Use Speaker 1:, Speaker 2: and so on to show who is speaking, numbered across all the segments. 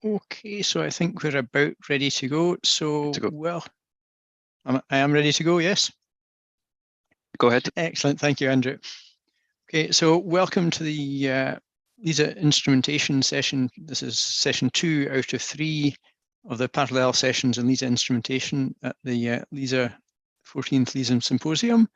Speaker 1: Okay, so I think we're about ready to go. So, well, I am ready to go, yes?
Speaker 2: Go ahead.
Speaker 1: Excellent, thank you, Andrew. Okay, so welcome to the LISA instrumentation session. This is session 2 out of 3 of the parallel sessions in LISA instrumentation at the LISA 14th LISA Symposium.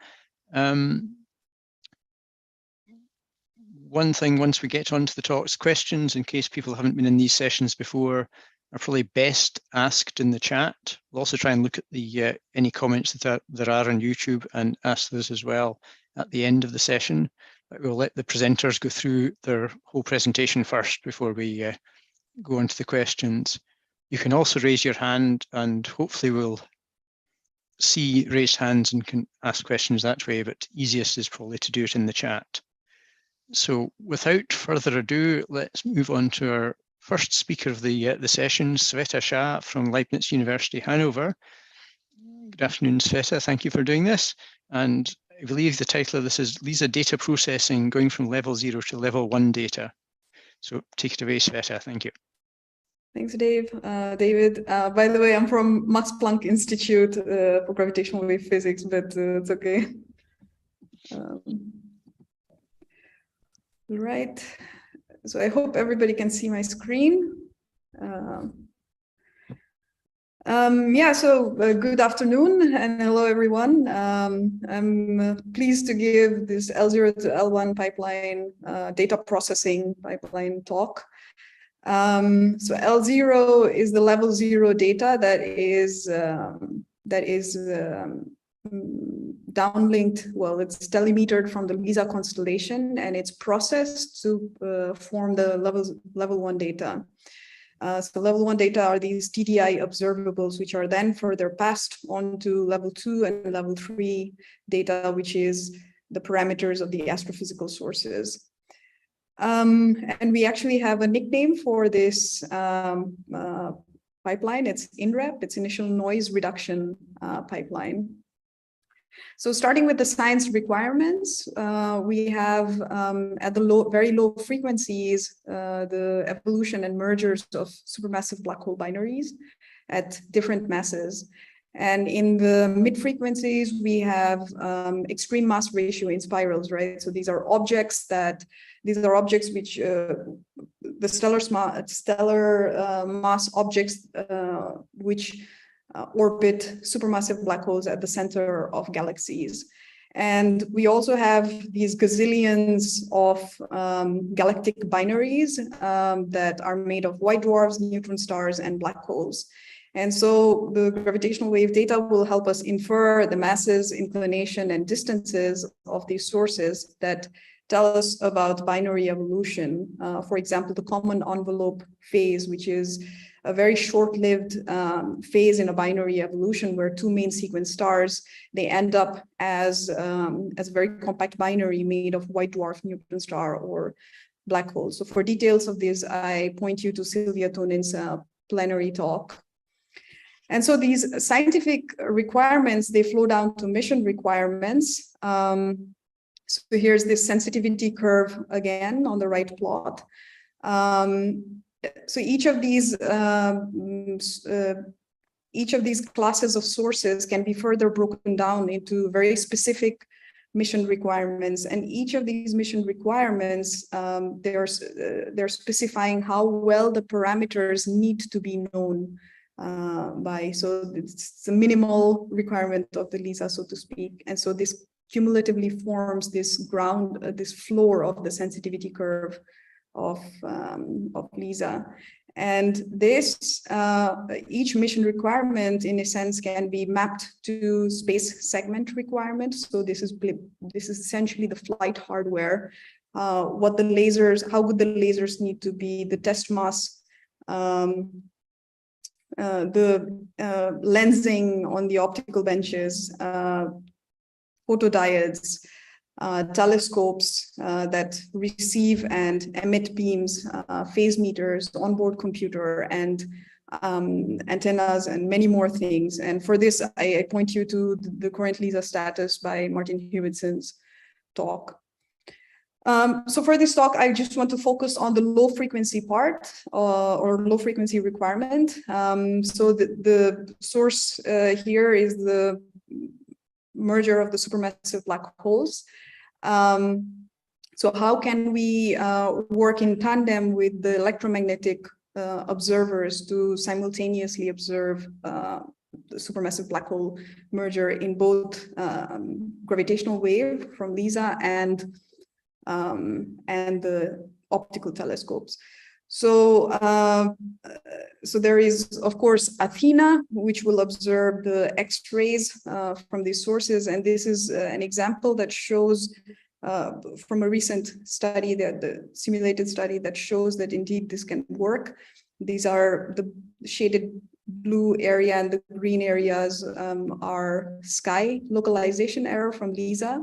Speaker 1: One thing, once we get onto the talks, questions, in case people haven't been in these sessions before, are probably best asked in the chat. We'll also try and look at the any comments that there are on YouTube and ask those as well at the end of the session. But we'll let the presenters go through their whole presentation first before we go on to the questions. You can also raise your hand and hopefully we'll see raised hands and can ask questions that way, but easiest is probably to do it in the chat. So without further ado, let's move on to our first speaker of the session, Sveta Shah from Leibniz University, Hanover. Good afternoon, Sveta. Thank you for doing this. And I believe the title of this is LISA Data Processing, going from level 0 to level 1 data. So take it away, Sveta. Thank you.
Speaker 3: Thanks, David. By the way, I'm from Max Planck Institute for Gravitational Wave Physics, but it's okay. Right. So I hope everybody can see my screen. Good afternoon and hello, everyone. I'm pleased to give this L0 to L1 pipeline data processing pipeline talk. So L0 is the level 0 data that is downlinked, well, it's telemetered from the LISA constellation and it's processed to form the level 1 data. So level 1 data are these TDI observables, which are then further passed on to level 2 and level 3 data, which is the parameters of the astrophysical sources. And we actually have a nickname for this pipeline. It's INREP, it's Initial Noise Reduction Pipeline. So starting with the science requirements, we have at the very low frequencies, the evolution and mergers of supermassive black hole binaries at different masses. And in the mid frequencies, we have extreme mass ratio in spirals, right? So these are objects which the stellar mass objects which orbit supermassive black holes at the center of galaxies. And we also have these gazillions of galactic binaries that are made of white dwarfs, neutron stars, and black holes. And so the gravitational wave data will help us infer the masses, inclination, and distances of these sources that tell us about binary evolution. For example, the common envelope phase, which is a very short-lived phase in a binary evolution where two main sequence stars, they end up as a very compact binary made of white dwarf, neutron star, or black hole. So for details of this, I point you to Sylvia Tonin's plenary talk. And so these scientific requirements, they flow down to mission requirements. So here's this sensitivity curve again on the right plot. So each of these classes of sources can be further broken down into very specific mission requirements, and each of these mission requirements they're specifying how well the parameters need to be known so it's a minimal requirement of the LISA, so to speak, and so this cumulatively forms this this floor of the sensitivity curve of LISA. And this, each mission requirement in a sense can be mapped to space segment requirements. So this is essentially the flight hardware, what the lasers, how good the lasers need to be, the test mass, the lensing on the optical benches, photodiodes, telescopes that receive and emit beams, phase meters, onboard computer, and antennas, and many more things. And for this, I point you to the current LISA status by Martin Hubidson's talk. So for this talk, I just want to focus on the low frequency part or low frequency requirement. So the source here is the merger of the supermassive black holes. So how can we work in tandem with the electromagnetic observers to simultaneously observe the supermassive black hole merger in both gravitational wave from LISA and the optical telescopes. So, so there is, of course, Athena, which will observe the X-rays from these sources. And this is an example that shows from a recent study, the simulated study that shows that indeed this can work. These are the shaded blue area and the green areas are sky localization error from LISA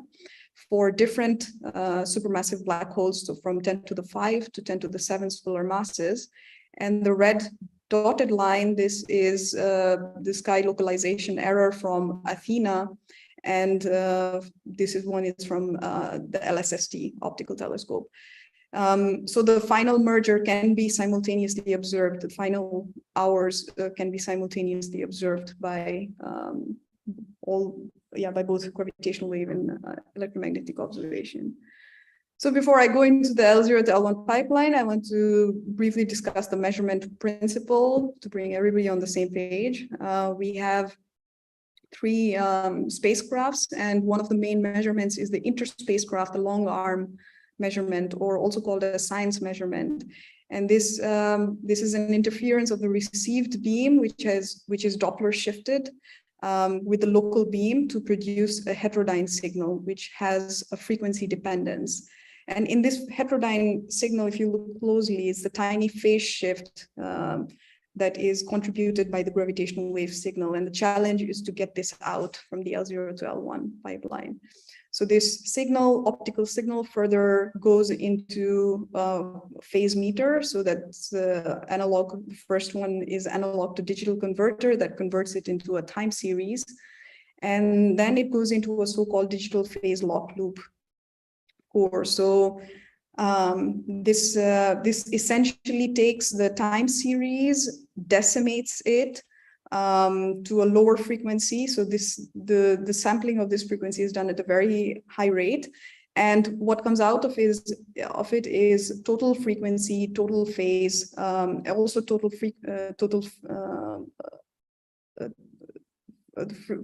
Speaker 3: for different supermassive black holes, so from 10 to the 5 to 10 to the 7 solar masses. And the red dotted line, this is the sky localization error from Athena. And this is one is from the LSST optical telescope. So the final merger can be simultaneously observed. The final hours can be simultaneously observed by by both gravitational wave and electromagnetic observation. So before I go into the L0 to L1 pipeline, I want to briefly discuss the measurement principle to bring everybody on the same page. We have 3 spacecrafts, and one of the main measurements is the interspacecraft, the long arm measurement, or also called a science measurement. And this is an interference of the received beam, which is Doppler shifted with the local beam to produce a heterodyne signal, which has a frequency dependence. And in this heterodyne signal, if you look closely, it's the tiny phase shift that is contributed by the gravitational wave signal. And the challenge is to get this out from the L0 to L1 pipeline. So this signal, optical signal, further goes into phase meter. So that's the analog. The first one is analog to digital converter that converts it into a time series. And then it goes into a so-called digital phase lock loop core. So this essentially takes the time series, decimates it to a lower frequency. So the sampling of this frequency is done at a very high rate. And what comes out of it is total frequency, total phase, also total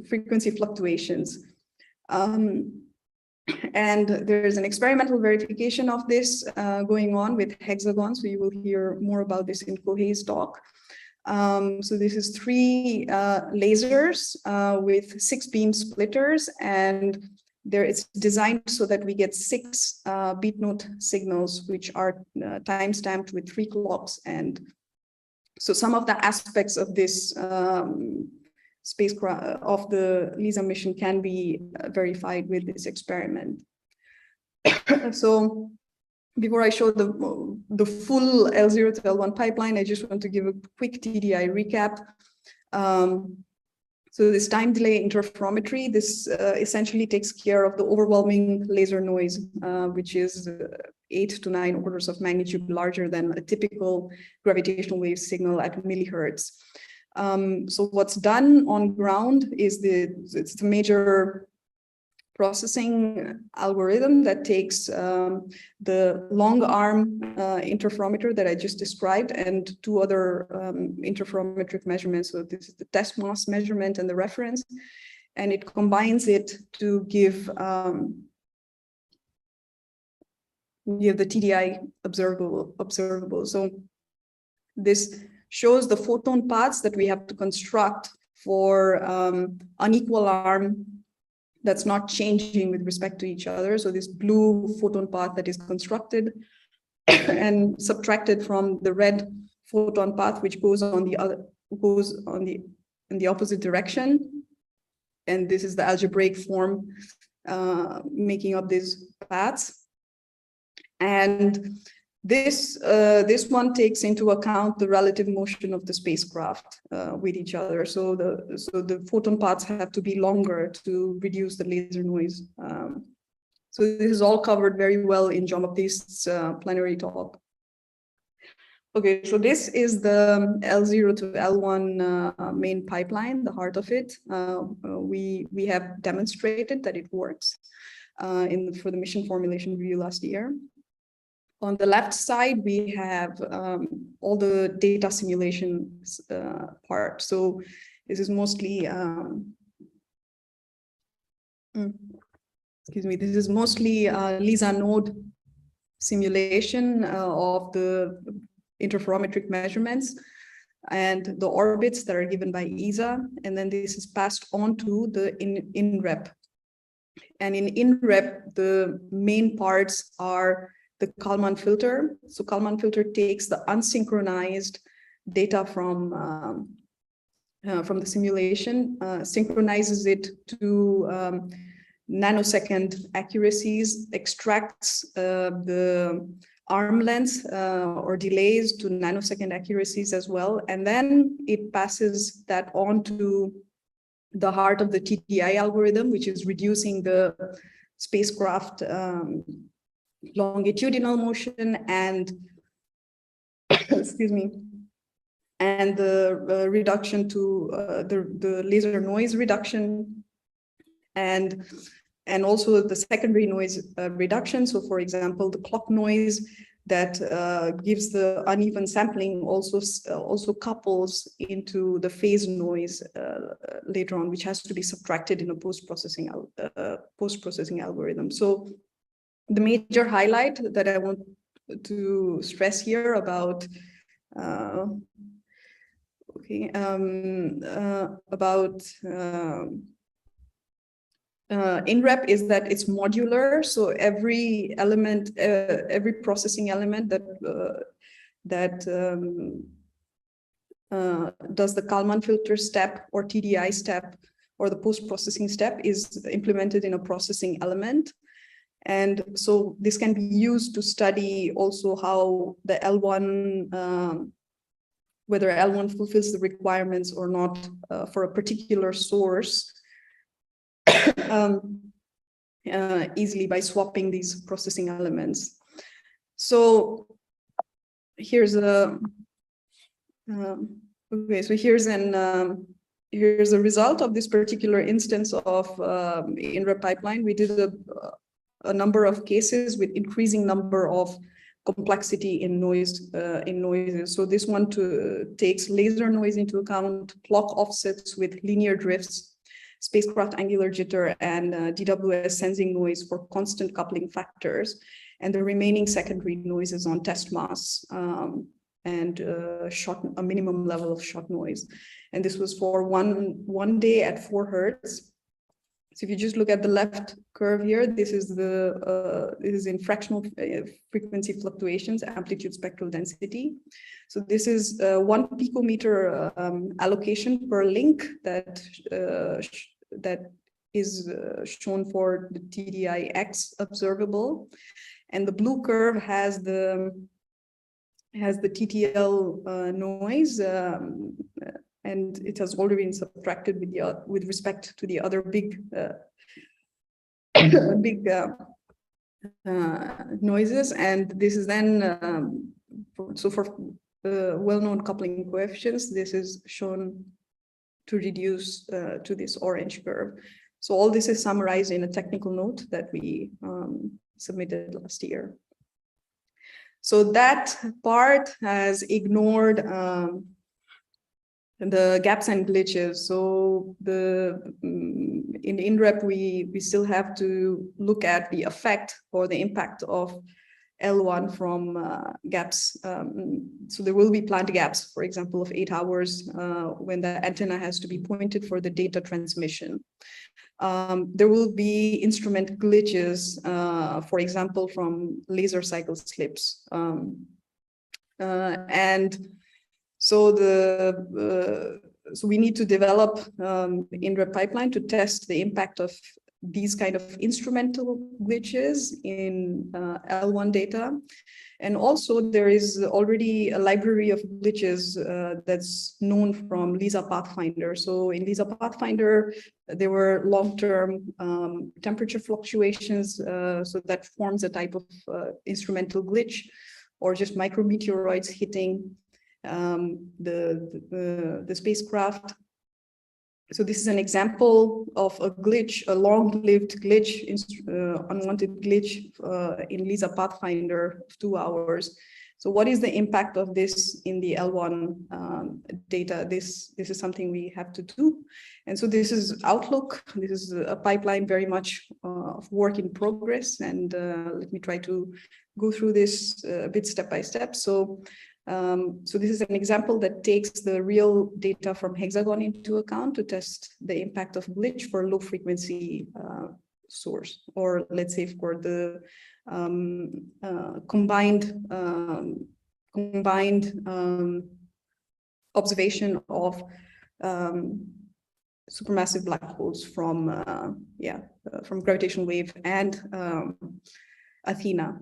Speaker 3: frequency fluctuations. And there's an experimental verification of this going on with hexagons. So you will hear more about this in Kohei's talk. So this is 3 lasers with 6 beam splitters, and it's designed so that we get 6 beat note signals, which are time stamped with 3 clocks. And so some of the aspects of this spacecraft of the LISA mission can be verified with this experiment. So before I show the full L0 to L1 pipeline, I just want to give a quick TDI recap. So this time delay interferometry, this essentially takes care of the overwhelming laser noise, which is 8 to 9 orders of magnitude larger than a typical gravitational wave signal at millihertz. So what's done on ground is it's the major processing algorithm that takes the long arm interferometer that I just described and 2 other interferometric measurements. So this is the test mass measurement and the reference, and it combines it to give the TDI observable. So this shows the photon paths that we have to construct for unequal arm that's not changing with respect to each other. So this blue photon path that is constructed and subtracted from the red photon path, which goes in the opposite direction. And this is the algebraic form making up these paths. And this one takes into account the relative motion of the spacecraft with each other. So the photon paths have to be longer to reduce the laser noise. So this is all covered very well in Jean-Baptiste's plenary talk. Okay, so this is the L0 to L1 main pipeline, the heart of it. We have demonstrated that it works for the mission formulation review last year. On the left side, we have all the data simulation part. So this is mostly, this is mostly LISA node simulation of the interferometric measurements and the orbits that are given by ESA. And then this is passed on to the INREP. And in INREP, the main parts are the Kalman filter. So Kalman filter takes the unsynchronized data from the simulation, synchronizes it to nanosecond accuracies, extracts the arm length or delays to nanosecond accuracies as well. And then it passes that on to the heart of the TDI algorithm, which is reducing the spacecraft longitudinal motion and, excuse me, and the reduction to the laser noise reduction and also the secondary noise reduction. So for example, the clock noise that gives the uneven sampling also couples into the phase noise later on, which has to be subtracted in a post-processing algorithm. So the major highlight that I want to stress here about INREP is that it's modular. So every element, every processing element that does the Kalman filter step or TDI step or the post-processing step is implemented in a processing element. And so this can be used to study also how the L1, whether L1 fulfills the requirements or not for a particular source easily by swapping these processing elements. So here's a, okay, so here's a result of this particular instance of INREP pipeline. We did a number of cases with increasing number of complexity in noises. So this one takes laser noise into account, clock offsets with linear drifts, spacecraft angular jitter, and DWS sensing noise for constant coupling factors, and the remaining secondary noises on test mass and a minimum level of shot noise. And this was for one day at 4 Hertz. So if you just look at the left curve here, this is in fractional frequency fluctuations, amplitude spectral density. So this is 1 picometer allocation per link that is shown for the TDI-X observable, and the blue curve has the TTL noise. And it has already been subtracted with respect to the other big noises. And this is then, so for well-known coupling coefficients, this is shown to reduce to this orange curve. So all this is summarized in a technical note that we submitted last year. So that part has ignored the gaps and glitches. So in INREP, we still have to look at the effect or the impact of L1 from gaps. So there will be planned gaps, for example, of 8 hours when the antenna has to be pointed for the data transmission. There will be instrument glitches, for example, from laser cycle slips. And so so we need to develop INREP pipeline to test the impact of these kind of instrumental glitches in L1 data. And also there is already a library of glitches that's known from LISA Pathfinder. So in LISA Pathfinder, there were long-term temperature fluctuations, so that forms a type of instrumental glitch, or just micrometeoroids hitting the spacecraft. So this is an example of a glitch, a long-lived glitch, unwanted glitch in LISA Pathfinder of 2 hours. So what is the impact of this in the L1 data? This is something we have to do. And so this is Outlook. This is a pipeline very much of work in progress. And let me try to go through this a bit step by step. So this is an example that takes the real data from Hexagon into account to test the impact of glitch for low frequency source, or let's say for the combined observation of supermassive black holes from gravitational wave and Athena.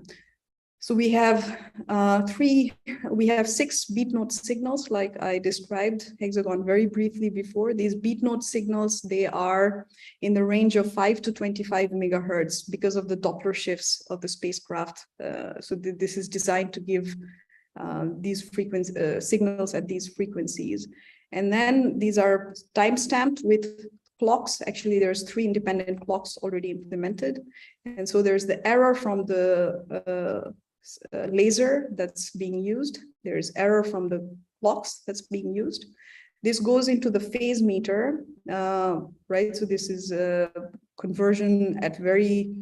Speaker 3: So we have 6 beat note signals, like I described Hexagon very briefly before. These beat note signals, they are in the range of 5 to 25 megahertz because of the Doppler shifts of the spacecraft. So this is designed to give these signals at these frequencies. And then these are time-stamped with clocks. Actually, there's 3 independent clocks already implemented. And so there's the error from the laser that's being used. There's error from the clocks that's being used. This goes into the phase meter, right? So this is a conversion at very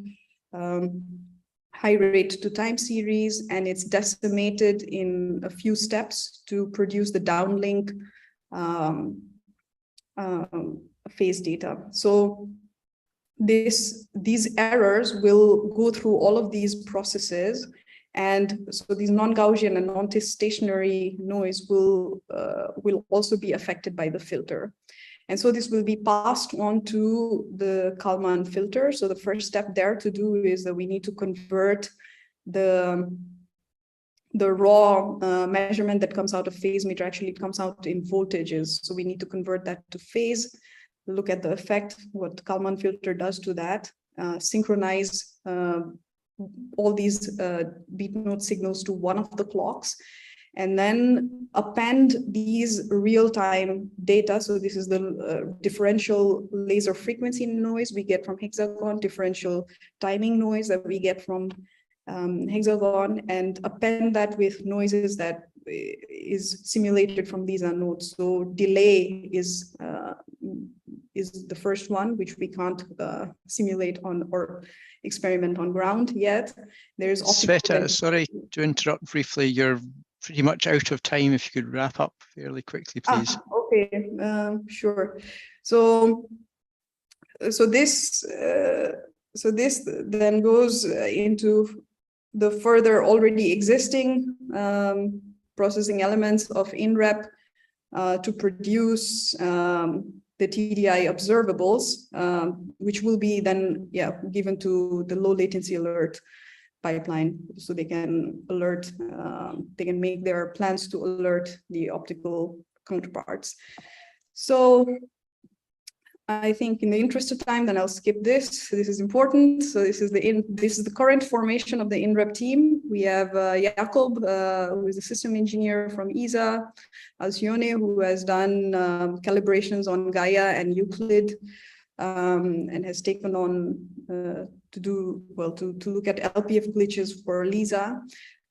Speaker 3: high rate to time series, and it's decimated in a few steps to produce the downlink phase data. So these errors will go through all of these processes. And so these non-Gaussian and non-stationary noise will also be affected by the filter. And so this will be passed on to the Kalman filter. So the first step there to do is that we need to convert the raw measurement that comes out of phase meter. Actually, it comes out in voltages. So we need to convert that to phase, look at the effect, what Kalman filter does to that, synchronize all these beat note signals to one of the clocks, and then append these real-time data. So this is the differential laser frequency noise we get from Hexagon, differential timing noise that we get from Hexagon, and append that with noises that is simulated from these nodes. So delay is the first one, which we can't simulate on or experiment on ground yet. There's
Speaker 1: Sveta, sorry to interrupt briefly. You're pretty much out of time. If you could wrap up fairly quickly, please.
Speaker 3: Okay, sure. So this then goes into the further already existing processing elements of INREP to produce the TDI observables, which will be then given to the low latency alert pipeline, so they can alert, they can make their plans to alert the optical counterparts. So I think in the interest of time, then I'll skip this. This is important. So this is the current formation of the INREP team. We have Jakob, who is a system engineer from ESA, Alcione, who has done calibrations on Gaia and Euclid, and has taken on to look at LPF glitches for LISA.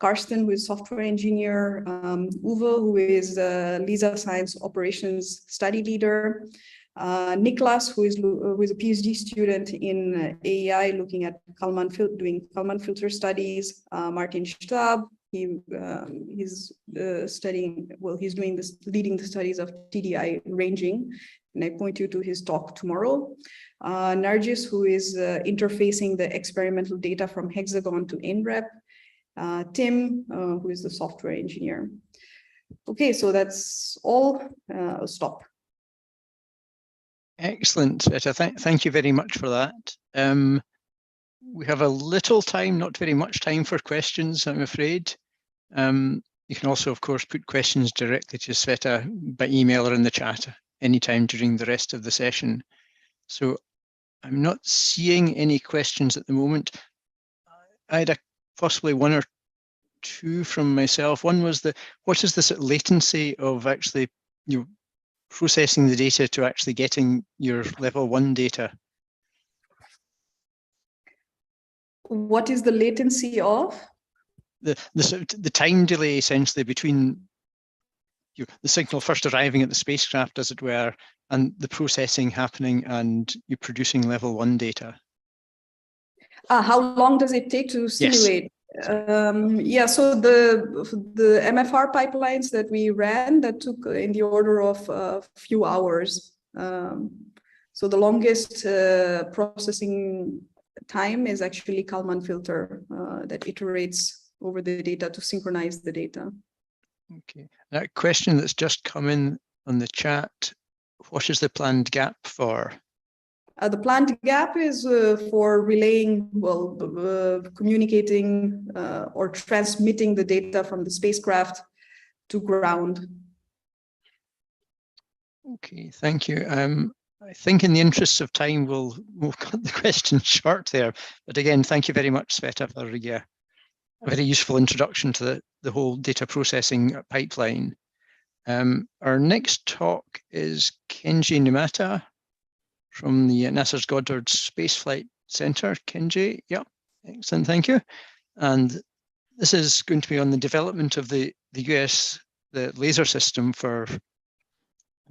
Speaker 3: Karsten, who is software engineer, Uwe, who is LISA science operations study leader, Niklas, who is a PhD student in AEI, looking at doing Kalman filter studies, Martin Stab, he's leading the studies of TDI ranging, and I point you to his talk tomorrow. Nargis, who is interfacing the experimental data from Hexagon to INREP, Tim, who is the software engineer. Okay, so that's all. I'll stop.
Speaker 1: Excellent, Sveta. Thank you very much for that. We have a little time, not very much time for questions, I'm afraid. You can also, of course, put questions directly to Sveta by email or in the chat anytime during the rest of the session. So I'm not seeing any questions at the moment. I had possibly one or two from myself. One was what is the sort of latency of actually processing the data to actually getting your level 1 data?
Speaker 3: What is the latency of?
Speaker 1: The time delay essentially between the signal first arriving at the spacecraft, as it were, and the processing happening and you producing level 1 data.
Speaker 3: How long does it take to simulate?
Speaker 1: Yes.
Speaker 3: Yeah, so the MFR pipelines that we ran, that took in the order of a few hours. So the longest processing time is actually Kalman filter that iterates over the data to synchronize the data.
Speaker 1: Okay, that question that's just come in on the chat, what is the planned gap for?
Speaker 3: The planned gap is for relaying, communicating or transmitting the data from the spacecraft to ground.
Speaker 1: Okay, thank you. I think in the interests of time, we'll cut the question short there. But again, thank you very much, Sveta, for a very useful introduction to the whole data processing pipeline. Our next talk is Kenji Numata from the NASA's Goddard Space Flight Center. Kenji, yeah, excellent, thank you. And this is going to be on the development of the US, the laser system for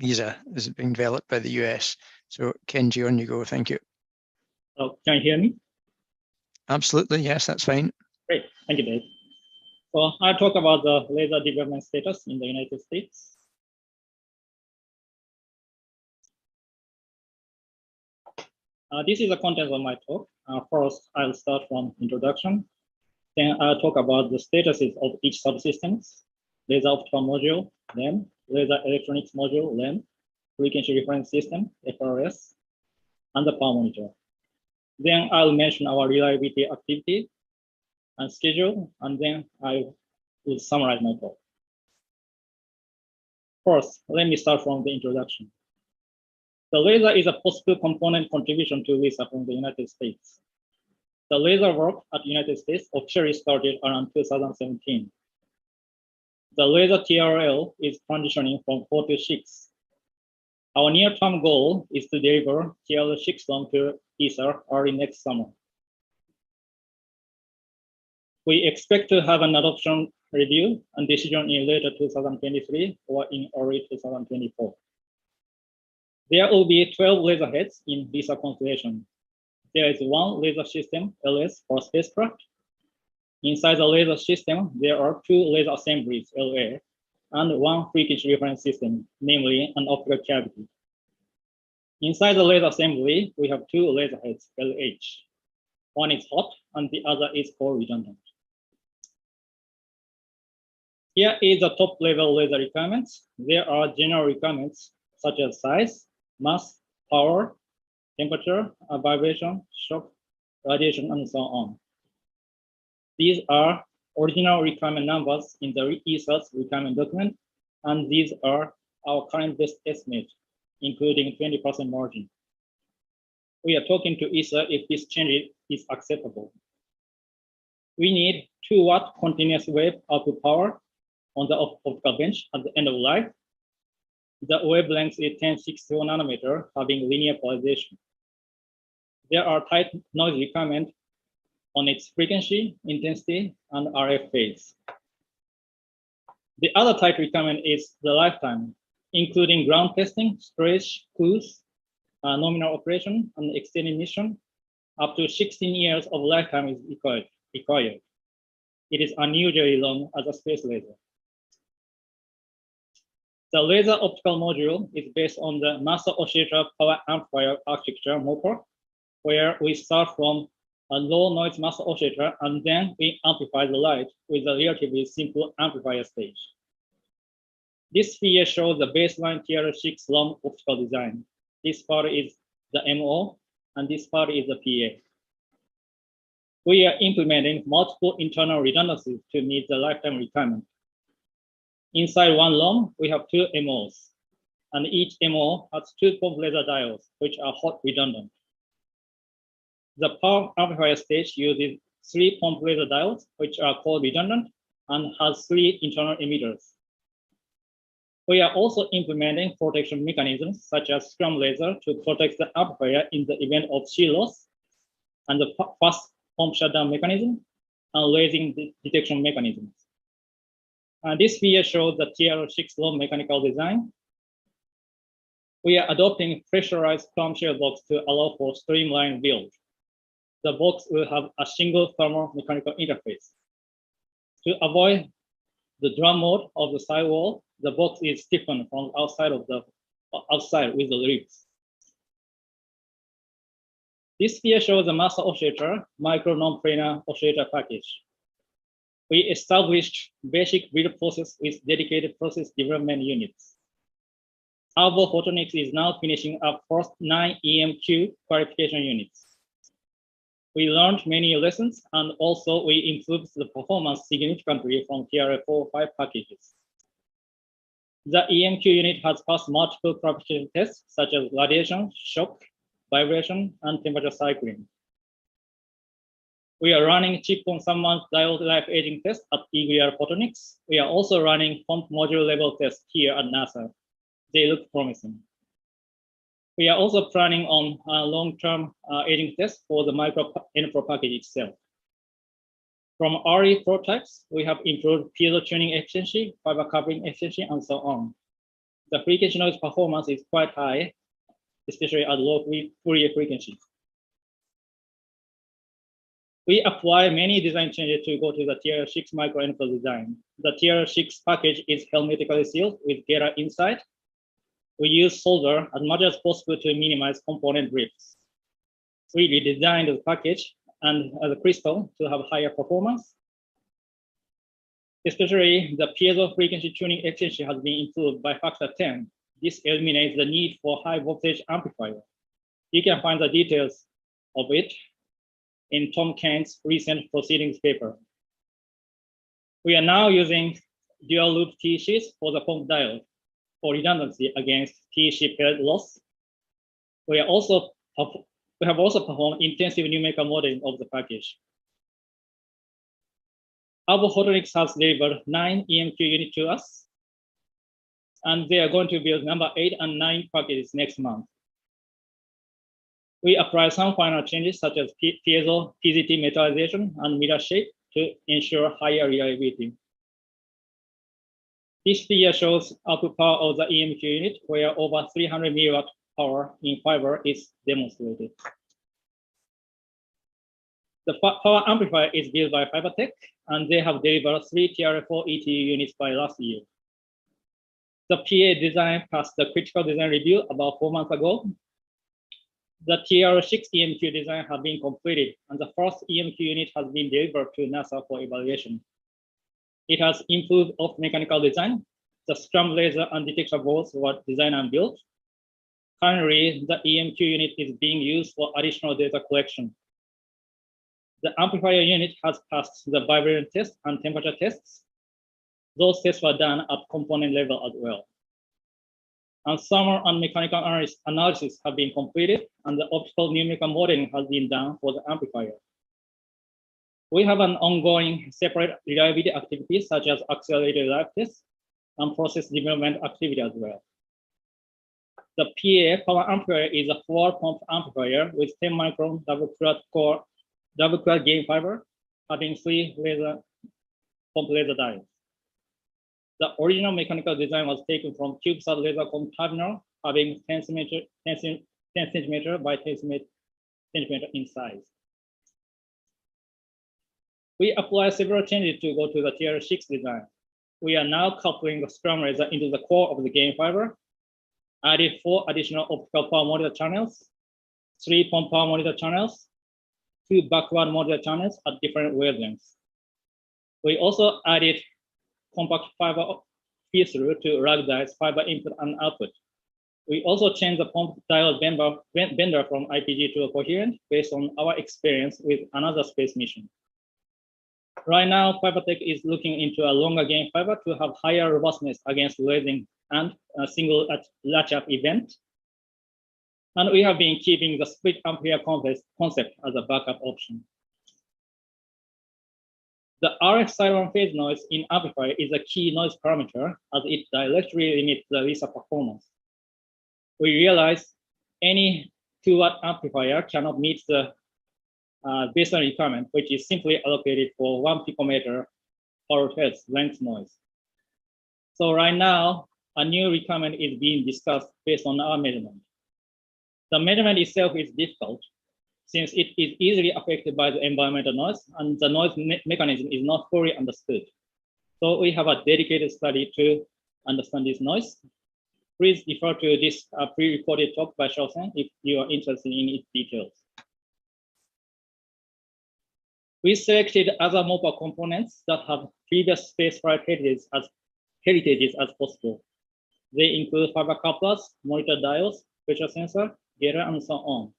Speaker 1: LISA is being developed by the US. So Kenji, on you go, thank you.
Speaker 4: Oh, can you hear me?
Speaker 1: Absolutely, yes, that's fine.
Speaker 4: Great, thank you, Dave. So I'll talk about the laser development status in the United States. This is the content of my talk. First, I'll start from introduction. Then I'll talk about the statuses of each subsystems, laser optical module, LEM, laser electronics module, LEM, frequency reference system, FRS, and the power monitor. Then I'll mention our reliability activity and schedule, and then I will summarize my talk. First, let me start from the introduction. The laser is a possible component contribution to LISA from the United States. The laser work at the United States officially started around 2017. The laser TRL is transitioning from 4 to 6. Our near-term goal is to deliver TRL6 to ESA early next summer. We expect to have an adoption review and decision in later 2023 or in early 2024. There will be 12 laser heads in LISA constellation. There is one laser system, LS, for spacecraft. Inside the laser system, there are 2 laser assemblies, LA, and 1 frequency reference system, namely an optical cavity. Inside the laser assembly, we have 2 laser heads, LH. One is hot and the other is cold redundant. Here is the top level laser requirements. There are general requirements such as size, mass, power, temperature, vibration, shock, radiation, and so on. These are original requirement numbers in the ESA's requirement document, and these are our current best estimate, including 20% margin. We are talking to ESA if this change is acceptable. We need 2-watt continuous wave output power on the optical bench at the end of life. The wavelength is 1064 nanometer, having linear polarization. There are tight noise requirements on its frequency, intensity, and RF phase. The other tight requirement is the lifetime, including ground testing, storage, cruise, nominal operation, and extended mission. Up to 16 years of lifetime is required. It is unusually long as a space laser. The laser optical module is based on the master oscillator power amplifier architecture MOPAR, where we start from a low noise master oscillator and then we amplify the light with a relatively simple amplifier stage. This figure shows the baseline TRL6 long optical design. This part is the MO, and this part is the PA. We are implementing multiple internal redundancies to meet the lifetime requirement. Inside one ROM, we have 2 MOs, and each MO has 2 pump laser diodes, which are hot redundant. The power amplifier stage uses 3 pump laser diodes, which are cold redundant, and has 3 internal emitters. We are also implementing protection mechanisms such as scrum laser to protect the amplifier in the event of shear loss, and the fast pump shutdown mechanism, and raising the detection mechanisms. This figure shows the TR6 ROM mechanical design. We are adopting pressurized clamshell box to allow for streamlined build. The box will have a single thermal mechanical interface. To avoid the drum mode of the sidewall, the box is stiffened from outside with the ribs. This here shows the master oscillator, micro non-planar oscillator package. We established basic build process with dedicated process development units. Alvo Photonics is now finishing up first 9 EMQ qualification units. We learned many lessons, and also we improved the performance significantly from TRF4-5 packages. The EMQ unit has passed multiple qualification tests such as radiation, shock, vibration, and temperature cycling. We are running chip-on-someone diode life aging test at EGR Photonics. We are also running pump module level tests here at NASA. They look promising. We are also planning on a long-term aging test for the micro NPRO package itself. From early prototypes, we have improved piezo tuning efficiency, fiber coupling efficiency, and so on. The frequency noise performance is quite high, especially at low Fourier frequencies. We apply many design changes to go to the TR6 micro NPRO design. The TR6 package is hermetically sealed with Gera inside. We use solder as much as possible to minimize component drifts. We redesigned the package and the crystal to have higher performance. Especially the piezo frequency tuning efficiency has been improved by factor 10. This eliminates the need for high voltage amplifier. You can find the details of it in Tom Kane's recent proceedings paper. We are now using dual loop T sheets for the pump diode for redundancy against T sheet paired loss. We have also performed intensive numerical modeling of the package. Alvo Photonics has delivered 9 EMQ units to us, and they are going to build number 8 and 9 packages next month. We apply some final changes such as piezo, PZT metallization, and mirror shape to ensure higher reliability. This figure shows output power of the EMQ unit, where over 300 milliwatt power in fiber is demonstrated. The power amplifier is built by Fibertech, and they have delivered 3 TRF4 ETU units by last year. The PA design passed the critical design review about 4 months ago. The TR6 EMQ design has been completed, and the first EMQ unit has been delivered to NASA for evaluation. It has improved off-mechanical design. The scrum laser and detector boards were designed and built. Currently, the EMQ unit is being used for additional data collection. The amplifier unit has passed the vibration test and temperature tests. Those tests were done at component level as well. And thermal and mechanical analysis have been completed, and the optical numerical modeling has been done for the amplifier. We have an ongoing separate reliability activities such as accelerated life tests and process development activity as well. The PA power amplifier is a 4-pump amplifier with 10 micron double-clad gain fiber, having 3 pump laser diodes. The original mechanical design was taken from CubeSat laser comp terminal, having 10 centimeter by 10 centimeter in size. We apply several changes to go to the TR6 design. We are now coupling the scrum laser into the core of the gain fiber, added 4 additional optical power monitor channels, 3 pump power monitor channels, 2 backward monitor channels at different wavelengths. We also added compact fiber feed-through to ruggedize fiber input and output. We also changed the pump diode bender from IPG to a coherent based on our experience with another space mission. Right now, FiberTech is looking into a longer gain fiber to have higher robustness against lasing and a single latch-up event. And we have been keeping the split ampere concept as a backup option. The RF siren phase noise in amplifier is a key noise parameter as it directly limits the LISA performance. We realize any 2-watt amplifier cannot meet the baseline requirement, which is simply allocated for 1 picometer per hertz length noise. So right now, a new requirement is being discussed based on our measurement. The measurement itself is difficult since it is easily affected by the environmental noise and the noise mechanism is not fully understood. So we have a dedicated study to understand this noise. Please refer to this pre-recorded talk by Shao-sen if you are interested in its details. We selected other mobile components that have previous spaceflight heritages as possible. They include fiber couplers, monitor diodes, pressure sensor, data, and so on.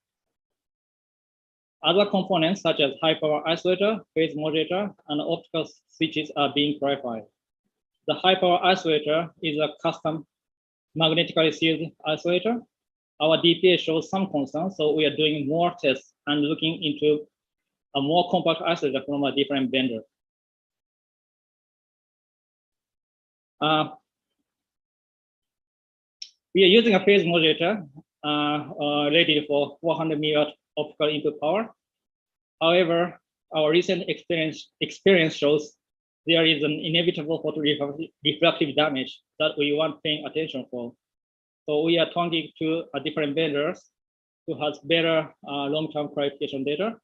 Speaker 4: Other components such as high power isolator, phase modulator, and optical switches are being clarified. The high power isolator is a custom magnetically sealed isolator. Our DPA shows some concerns, so we are doing more tests and looking into a more compact isolator from a different vendor. We are using a phase modulator rated for 400 milliwatt optical input power. However, our recent experience shows there is an inevitable photorefractive damage that we want paying attention for. So we are talking to different vendors who has better long-term clarification data.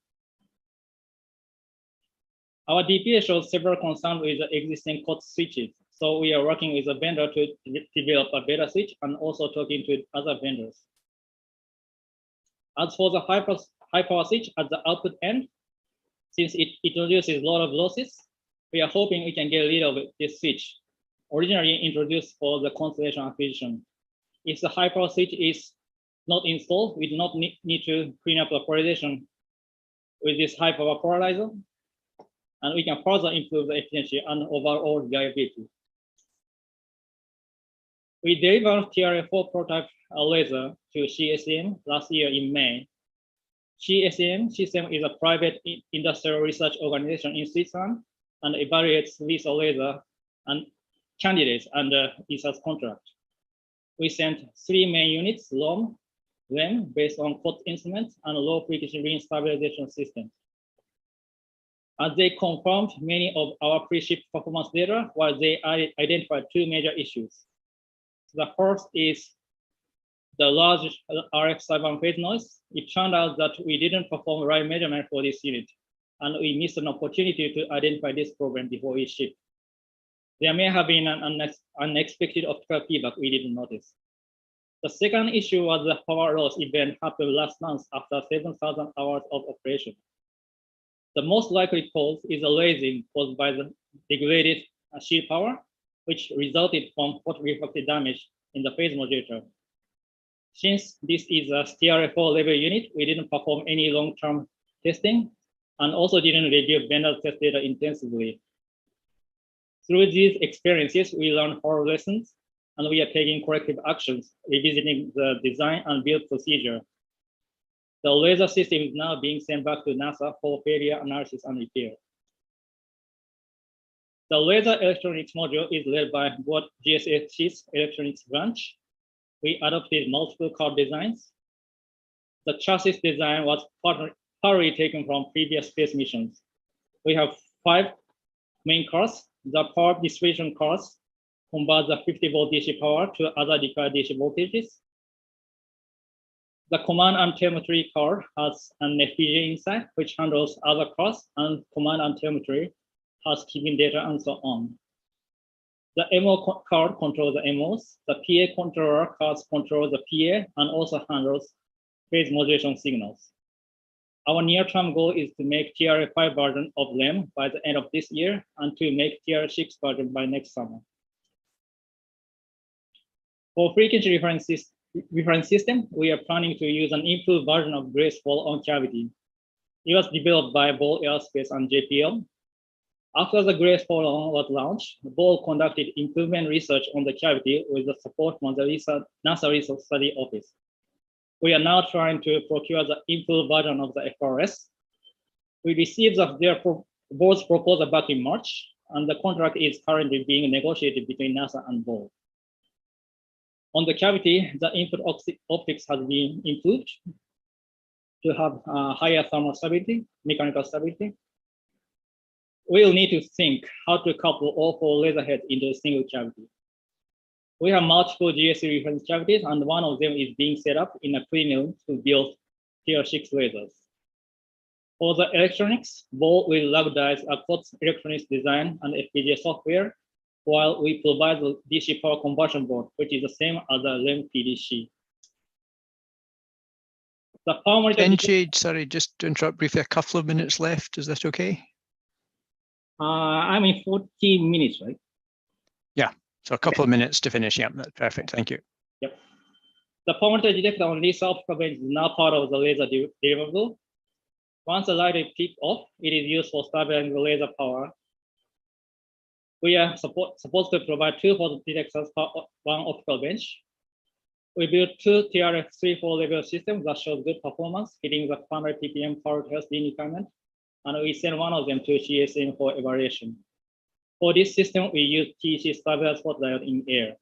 Speaker 4: Our DPA shows several concerns with the existing COTS switches. So we are working with a vendor to develop a better switch and also talking to other vendors. As for the high power switch at the output end, since it introduces a lot of losses, we are hoping we can get rid of this switch, originally introduced for the constellation acquisition. If the high power switch is not installed, we do not need to clean up the polarization with this high power polarizer, and we can further improve the efficiency and overall reliability. We delivered TRA4 prototype laser to CSM last year in May. CSM is a private industrial research organization in Switzerland and evaluates LISA laser and candidates under research contract. We sent 3 main units, LOM, LEM, based on COTS instruments and low frequency ring stabilization systems. As they confirmed many of our pre-ship performance data, while they identified 2 major issues. The first is the large RF siren phase noise. It turned out that we didn't perform the right measurement for this unit, and we missed an opportunity to identify this problem before we ship. There may have been an unexpected optical feedback we didn't notice. The second issue was the power loss event happened last month after 7,000 hours of operation. The most likely cause is a lasing caused by the degraded shield power, which resulted from photorefractive damage in the phase modulator. Since this is a TRA4 level unit, we didn't perform any long-term testing and also didn't review vendor test data intensively. Through these experiences, we learned 4 lessons, and we are taking corrective actions, revisiting the design and build procedure. The laser system is now being sent back to NASA for failure analysis and repair. The laser electronics module is led by what GSH's electronics branch. We adopted multiple card designs. The chassis design was partly taken from previous space missions. We have 5 main cards. The power distribution cards convert the 50-volt DC power to other required DC voltages. The command and telemetry card has an FPGA inside, which handles other cards, and command and telemetry has keeping data and so on. The MO card controls the MOs. The PA controller cards control the PA and also handles phase modulation signals. Our near-term goal is to make TRA5 version of LEM by the end of this year and to make TRA6 version by next summer. For frequency reference reference system, we are planning to use an improved version of Graceful on cavity. It was developed by Ball Aerospace and JPL. After the Graceful was launched, Ball conducted improvement research on the cavity with the support from the NASA Research Study Office. We are now trying to procure the improved version of the FRS. We received their Ball's proposal back in March, and the contract is currently being negotiated between NASA and Ball. On the cavity, the input optics has been improved to have higher thermal stability, mechanical stability. We'll need to think how to couple all 4 laser heads into a single cavity. We have multiple GSC reference cavities, and one of them is being set up in a clean room to build Tier 6 lasers. For the electronics, Ball will ruggedize across electronics design and FPGA software, while we provide the DC power conversion board, which is the same as the REM PDC. The power monitor.
Speaker 1: Kenji, sorry, just to interrupt briefly, a couple of minutes left. Is that okay?
Speaker 4: I'm in 14 minutes, right?
Speaker 1: Yeah, so a couple of minutes to finish. Yeah, that's perfect. Thank you.
Speaker 4: Yep. The power monitor detector on this optical bench is now part of the laser deliverable. Once the light is kicked off, it is used for stabilizing the laser power. We are supposed to provide 2 photon detectors per 1 optical bench. We built 2 TRF-34 level systems that show good performance, hitting the 100 ppm power test requirement, and we send one of them to CSM for evaluation. For this system, we use TC stabilized spot diode in air.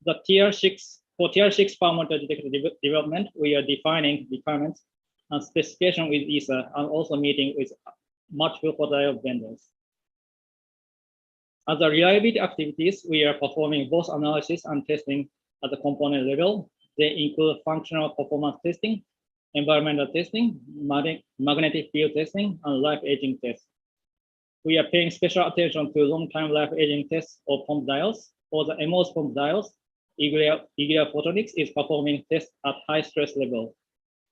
Speaker 4: For Tier 6 power monitor detector development, we are defining requirements and specification with ESA, and also meeting with multiple photodiode vendors. As the reliability activities, we are performing both analysis and testing at the component level. They include functional performance testing, environmental testing, magnetic field testing, and life aging tests. We are paying special attention to long-time life aging tests of pump diodes. For the MOS pump diodes, Iglia Photonics is performing tests at high stress level.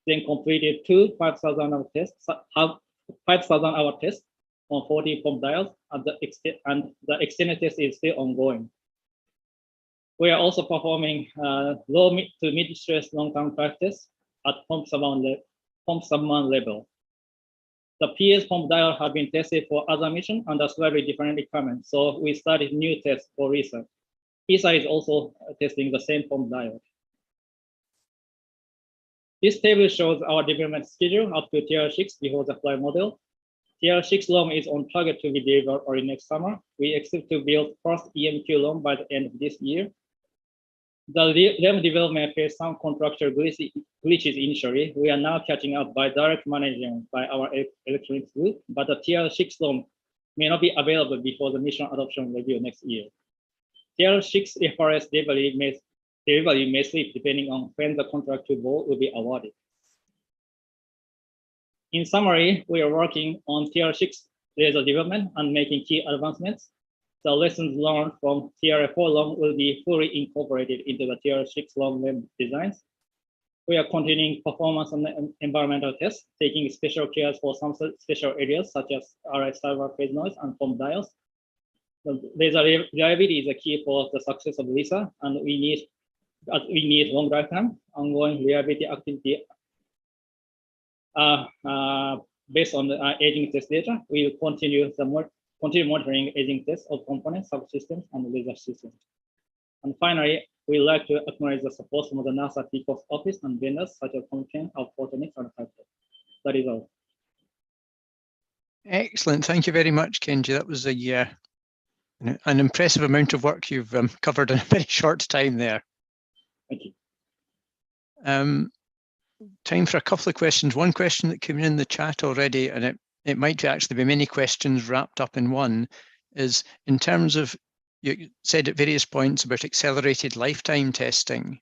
Speaker 4: Then completed 2 5,000-hour tests on 40 pump diodes, and the extended test is still ongoing. We are also performing low to mid stress long-term practice at pump submount level. The PS pump diode have been tested for other missions under slightly different requirements, so we started new tests for research. ESA is also testing the same pump diode. This table shows our development schedule up to Tier 6 before the flight model. Tier 6 LOM is on target to be delivered early next summer. We expect to build first EMQ LOM by the end of this year. The LEM development faced some contractual glitches initially. We are now catching up by direct management by our electronics group, but the Tier 6 LOM may not be available before the mission adoption review next year. Tier 6 FRS delivery may slip depending on when the contract to Ball will be awarded. In summary, we are working on Tier 6 laser development and making key advancements. The lessons learned from Tier 4 LOM will be fully incorporated into the Tier 6 LOM designs. We are continuing performance on the environmental tests, taking special care for some special areas such as RF server phase noise and pump diodes. The laser reliability is a key for the success of LISA, and we need long lifetime ongoing reliability activity. Based on the aging test data, we will continue monitoring aging tests of components, subsystems, and laser systems. And finally, we'd like to acknowledge the support from the NASA TCOS office and vendors such as Comcast, Photonics, and Hyper. That is all.
Speaker 1: Excellent. Thank you very much, Kenji. That was an impressive amount of work you've covered in a very short time there.
Speaker 4: Thank you.
Speaker 1: Time for a couple of questions. One question that came in the chat already, and it might actually be many questions wrapped up in one, is in terms of, you said at various points about accelerated lifetime testing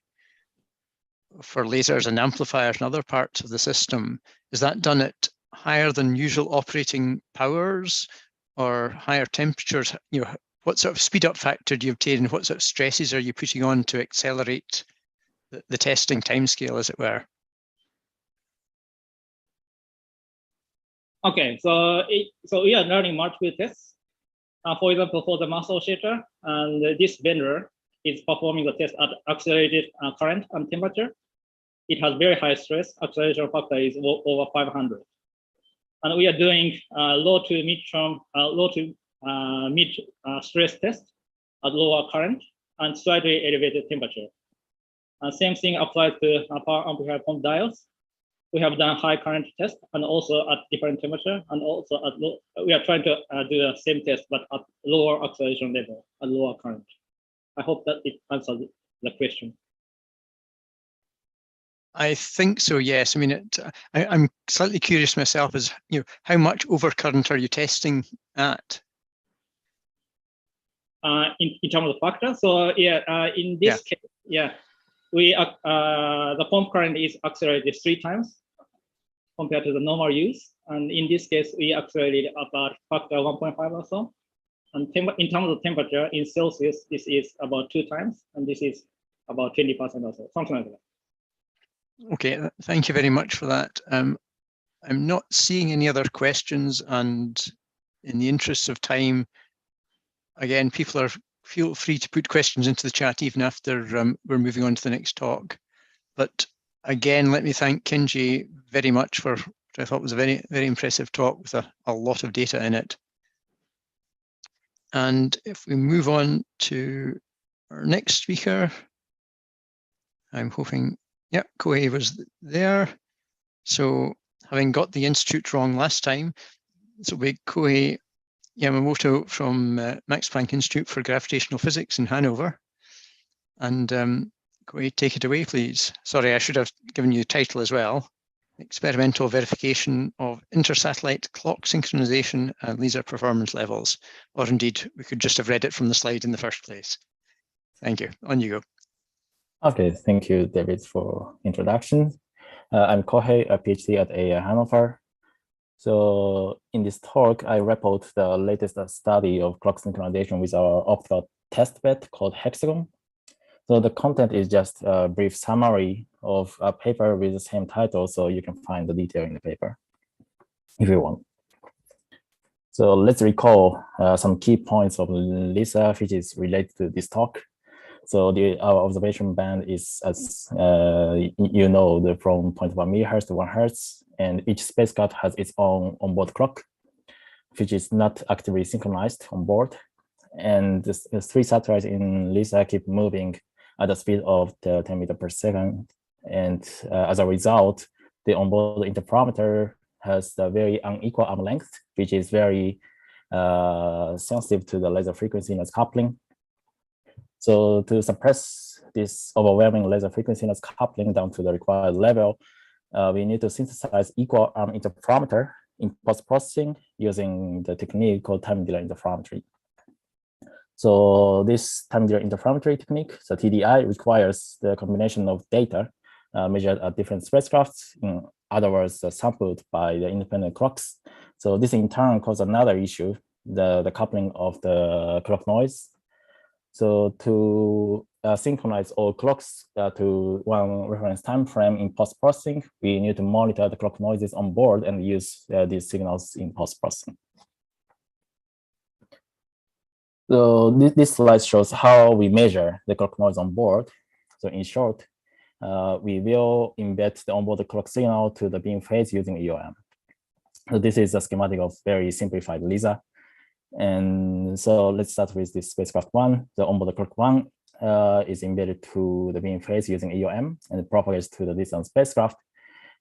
Speaker 1: for lasers and amplifiers and other parts of the system. Is that done at higher than usual operating powers or higher temperatures? You know, what sort of speed up factor do you obtain, and what sort of stresses are you putting on to accelerate the testing timescale, as it were?
Speaker 4: Okay, so we are running multiple tests. For example, for the mass oscillator, and this vendor is performing the test at accelerated current and temperature. It has very high stress. Acceleration factor is over 500. And we are doing low to mid stress test at lower current and slightly elevated temperature. And same thing applies to power amplifier pump diodes. We have done high current test and also at different temperature, and also at low. We are trying to do the same test, but at lower acceleration level, at lower current. I hope that it answers the question.
Speaker 1: I think so, yes. I mean, I'm slightly curious myself as, how much overcurrent are you testing at?
Speaker 4: In terms of factor, so in this case, we the pump current is accelerated 3 times compared to the normal use, and in this case we accelerated about factor 1.5 or so. And in terms of temperature in Celsius, this is about 2 times, and this is about 20% or so, something like that.
Speaker 1: Okay, thank you very much for that. I'm not seeing any other questions, and in the interest of time, again, feel free to put questions into the chat even after we're moving on to the next talk. But again, let me thank Kenji very much for what I thought was a very, very impressive talk with a lot of data in it. And if we move on to our next speaker, I'm hoping, Kohei was there. So having got the institute wrong last time, this will be Kohei Yamamoto from Max Planck Institute for Gravitational Physics in Hanover. And Kohei, take it away, please. Sorry, I should have given you the title as well. Experimental Verification of Intersatellite Clock Synchronization and Laser Performance Levels. Or indeed, we could just have read it from the slide in the first place. Thank you. On you go.
Speaker 5: Okay, thank you, David, for introduction. I'm Kohei, a PhD at AIA Hanover. So in this talk, I report the latest study of clock synchronization with our optical test bed called Hexagon. So the content is just a brief summary of a paper with the same title, so you can find the detail in the paper if you want. So let's recall some key points of LISA, which is related to this talk. So our observation band is, as from 0.1 megahertz to 1 hertz, and each spacecraft has its own onboard clock, which is not actively synchronized on board. And the 3 satellites in LISA keep moving at the speed of 10 meters per second. And as a result, the onboard interferometer has a very unequal arm length, which is very sensitive to the laser frequency noise coupling. So to suppress this overwhelming laser frequency noise coupling down to the required level, we need to synthesize equal arm interferometer in post-processing using the technique called time delay interferometry. So this time delay interferometry technique, so TDI, requires the combination of data measured at different spacecrafts, in other words, sampled by the independent clocks. So this in turn causes another issue, the coupling of the clock noise. So to synchronize all clocks to one reference time frame in post-processing, we need to monitor the clock noises on board and use these signals in post-processing. So this slide shows how we measure the clock noise on board. So in short, we will embed the onboard clock signal to the beam phase using EOM. So this is a schematic of very simplified LISA. And so let's start with this spacecraft 1. The onboard clock 1 is embedded to the beam phase using EOM, and it propagates to the distant spacecraft.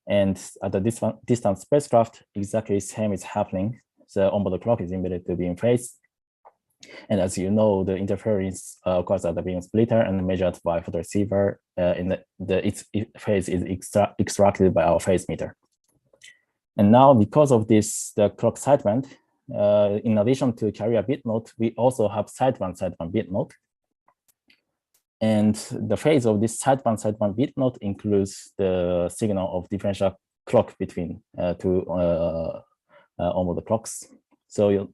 Speaker 5: And at the distant spacecraft, exactly the same is happening. The onboard clock is embedded to beam phase. And as you know, the interference occurs at the beam splitter and measured by photoreceiver, and its phase is extracted by our phase meter. And now, because of this, the clock sideband, in addition to carrier bit node, we also have sideband bit node. And the phase of this sideband bit node includes the signal of differential clock between 2 onboard clocks. So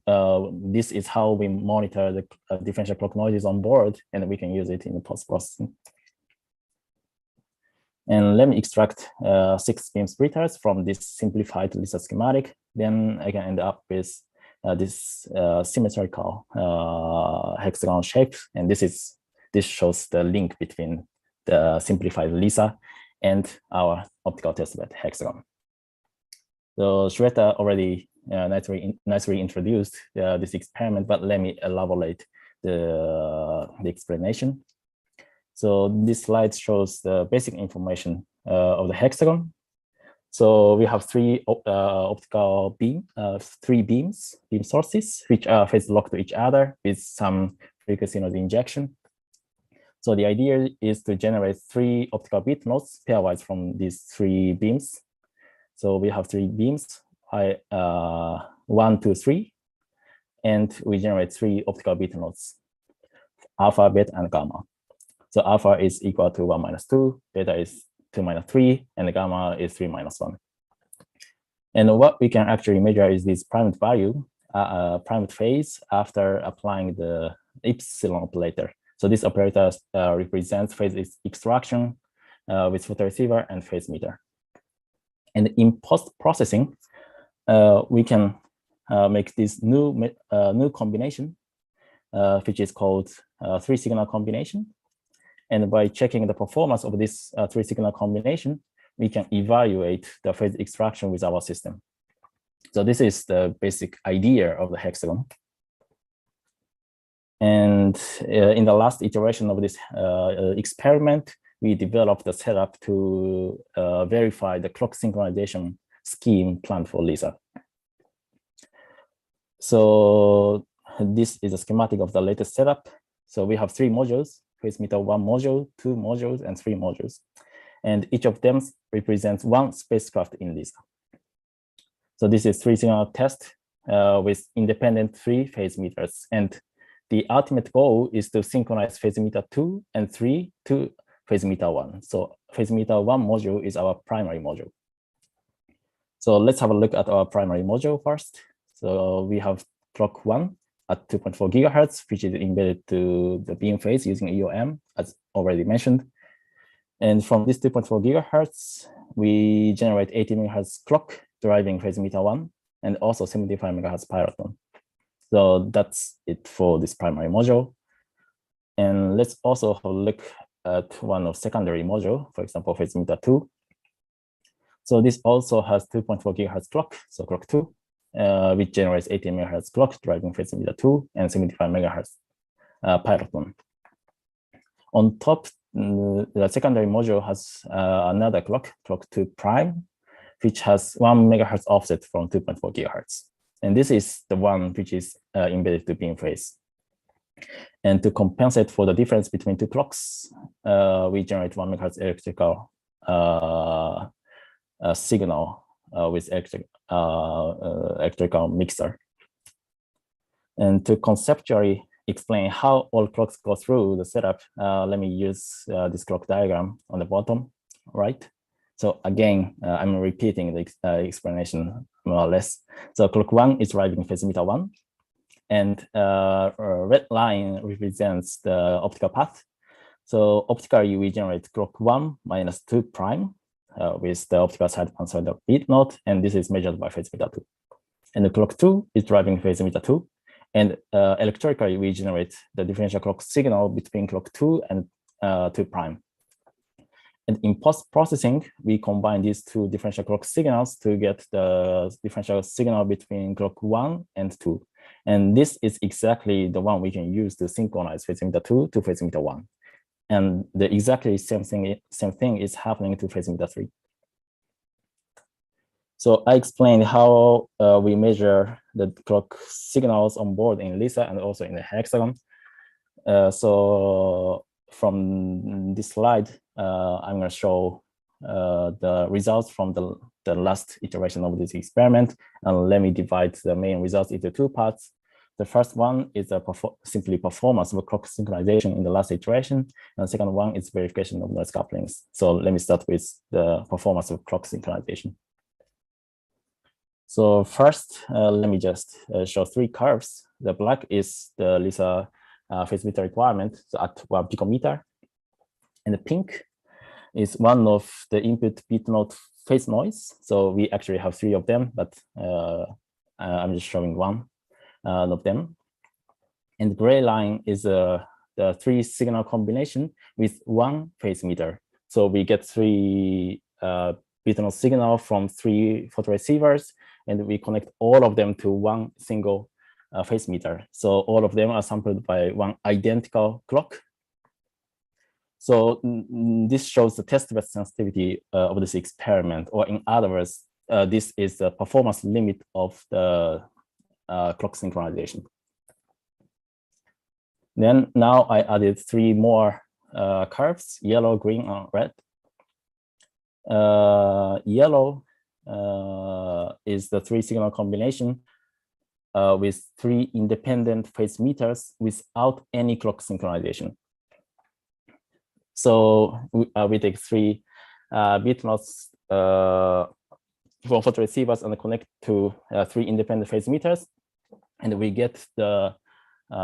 Speaker 5: this is how we monitor the differential clock noises on board, and we can use it in the post-processing. And let me extract 6 beam splitters from this simplified LISA schematic. Then I can end up with this symmetrical hexagon shape. And this is this shows the link between the simplified LISA and our optical testbed hexagon. So Shweta already nicely introduced this experiment, but let me elaborate the explanation. So this slide shows the basic information of the hexagon. So we have three beam sources, which are phase locked to each other with some frequency node injection. So the idea is to generate 3 optical bit nodes pairwise from these 3 beams. So we have 3 beams, 1, 2, 3, and we generate 3 optical bit nodes, alpha, beta, and gamma. So alpha is equal to 1 minus 2, beta is 2 minus 3, and gamma is 3 minus 1. And what we can actually measure is this primate value, primate phase after applying the epsilon operator. So this operator represents phase extraction with photoreceiver and phase meter. And in post-processing, we can make this new combination, which is called 3-signal combination. And by checking the performance of this 3-signal combination, we can evaluate the phase extraction with our system. So this is the basic idea of the hexagon. And in the last iteration of this experiment, we developed the setup to verify the clock synchronization scheme planned for LISA. So this is a schematic of the latest setup. So we have 3 modules, phase meter 1 module, 2 modules, and 3 modules. And each of them represents 1 spacecraft in LISA. So this is 3-signal test with independent 3 phase meters. And the ultimate goal is to synchronize phase meter 2 and 3 to phase meter 1. So phase meter 1 module is our primary module. So let's have a look at our primary module first. So we have clock 1 at 2.4 gigahertz, which is embedded to the beam phase using EOM, as already mentioned. And from this 2.4 gigahertz, we generate 80 megahertz clock driving phase meter 1 and also 75 megahertz piloton. So that's it for this primary module. And let's also have a look at one of secondary module, for example, phase meter 2. So this also has 2.4 gigahertz clock, so clock 2, which generates 80 megahertz clock driving phase meter 2 and 75 megahertz piloton. On top, the secondary module has another clock 2 prime, which has 1 megahertz offset from 2.4 gigahertz. And this is the one which is embedded to beam phase. And to compensate for the difference between 2 clocks, we generate 1 megahertz electrical signal with electrical mixer. And to conceptually explain how all clocks go through the setup, let me use this clock diagram on the bottom right. So again, I'm repeating the explanation more or less. So clock 1 is driving phase meter 1, and red line represents the optical path. So optically, we generate clock 1 minus 2 prime with the optical side outside the bit node, and this is measured by phase meter 2. And the clock 2 is driving phase meter 2, and electrically, we generate the differential clock signal between clock 2 and 2 prime. And in post-processing, we combine these 2 differential clock signals to get the differential signal between clock 1 and 2. And this is exactly the one we can use to synchronize phase meter 2 to phase meter 1. And the exactly same thing is happening to phase meter 3. So I explained how we measure the clock signals on board in LISA and also in the hexagon. So from this slide, I'm going to show the results from the last iteration of this experiment. And let me divide the main results into 2 parts. The first one is simply performance of clock synchronization in the last iteration. And the second one is verification of noise couplings. So let me start with the performance of clock synchronization. So first, let me just show 3 curves. The black is the LISA phase meter requirement, so at 1 picometer. And the pink is one of the input bit node phase noise. So we actually have 3 of them, but I'm just showing one of them. And the gray line is a the 3 signal combination with 1 phase meter. So we get 3 bit node signal from 3 photoreceivers, and we connect all of them to 1 single phase meter. So all of them are sampled by 1 identical clock. So this shows the test-bed sensitivity of this experiment, or in other words, this is the performance limit of the clock synchronization. Then now I added 3 more curves, yellow, green, and red. Yellow is the 3 signal combination with 3 independent phase meters without any clock synchronization. So we take 3 bit nodes from photoreceivers and connect to 3 independent phase meters, and we get the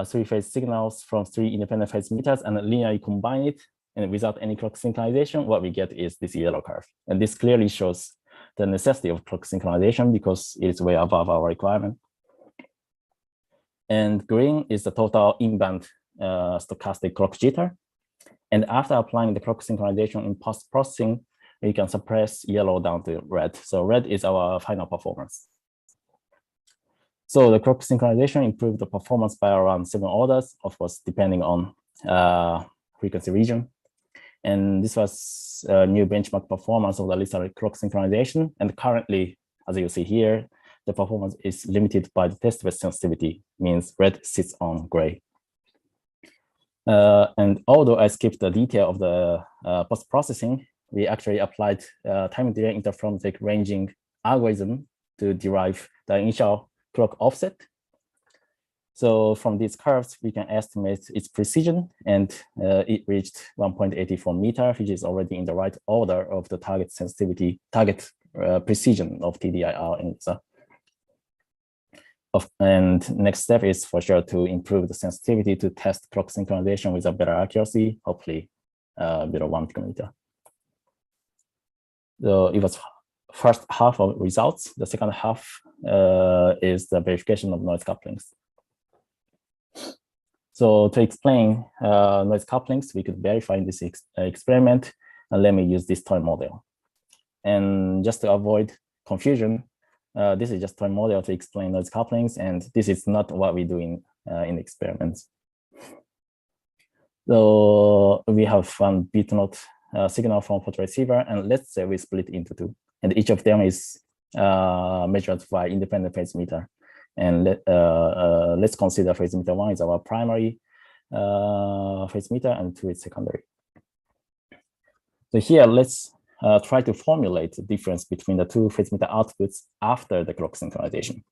Speaker 5: 3 phase signals from 3 independent phase meters and linearly combine it, and without any clock synchronization, what we get is this yellow curve. And this clearly shows the necessity of clock synchronization because it is way above our requirement. And green is the total in-band stochastic clock jitter. And after applying the clock synchronization in post-processing, we can suppress yellow down to red. So red is our final performance. So the clock synchronization improved the performance by around 7 orders, of course, depending on frequency region. And this was a new benchmark performance of the Lisa clock synchronization. And currently, as you see here, the performance is limited by the test-bed sensitivity, means red sits on gray. And although I skipped the detail of the post-processing, we actually applied time delay interferometric ranging algorithm to derive the initial clock offset. So from these curves, we can estimate its precision, and it reached 1.84 meter, which is already in the right order of the target sensitivity, target precision of TDIR and Lisa. And next step is for sure to improve the sensitivity to test clock synchronization with a better accuracy, hopefully below 1 picometer. So it was first half of results. The second half is the verification of noise couplings. So to explain noise couplings, we could verify in this experiment, and let me use this toy model. And just to avoid confusion, this is just toy model to explain noise couplings, and this is not what we do in experiments. So we have 1 bit node signal from photoreceiver, and let's say we split into 2, and each of them is measured by independent phase meter. And let's consider phase meter 1 is our primary phase meter, and 2 is secondary. So here, let's try to formulate the difference between the 2 phase meter outputs after the clock synchronization.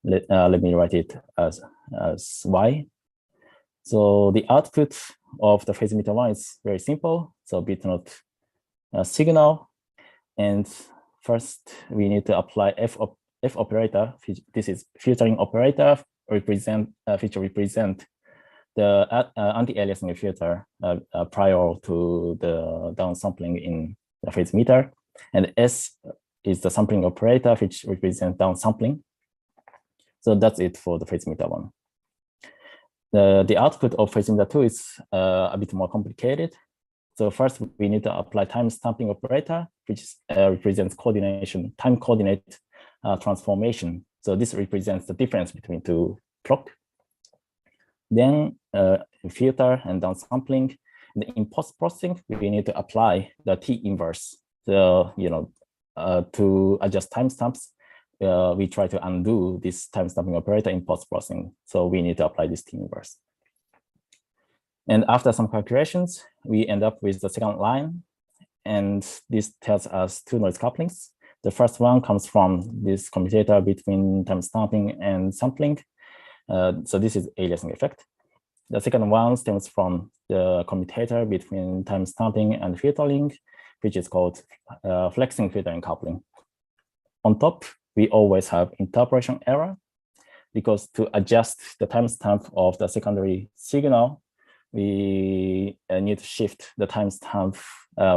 Speaker 5: Let me write it as Y. So the output of the phase meter 1 is very simple. So bit node signal, and first we need to apply F operator. This is filtering operator which represent the anti-aliasing filter prior to the downsampling in the phase meter, and S is the sampling operator which represents downsampling. So that's it for the phase meter 1. The output of phase meter 2 is a bit more complicated. So first we need to apply time stamping operator, which represents coordination, time coordinate transformation. So this represents the difference between 2 clock. Then filter and downsampling. And in post-processing, we need to apply the T inverse. So, to adjust timestamps, we try to undo this timestamping operator in post-processing. So we need to apply this T inverse. And after some calculations, we end up with the second line. And this tells us 2 noise couplings. The first one comes from this commutator between timestamping and sampling. So this is aliasing effect. The second one stems from the commutator between timestamping and filtering, which is called flexing filtering coupling. On top, we always have interpolation error, because to adjust the timestamp of the secondary signal, we need to shift the timestamp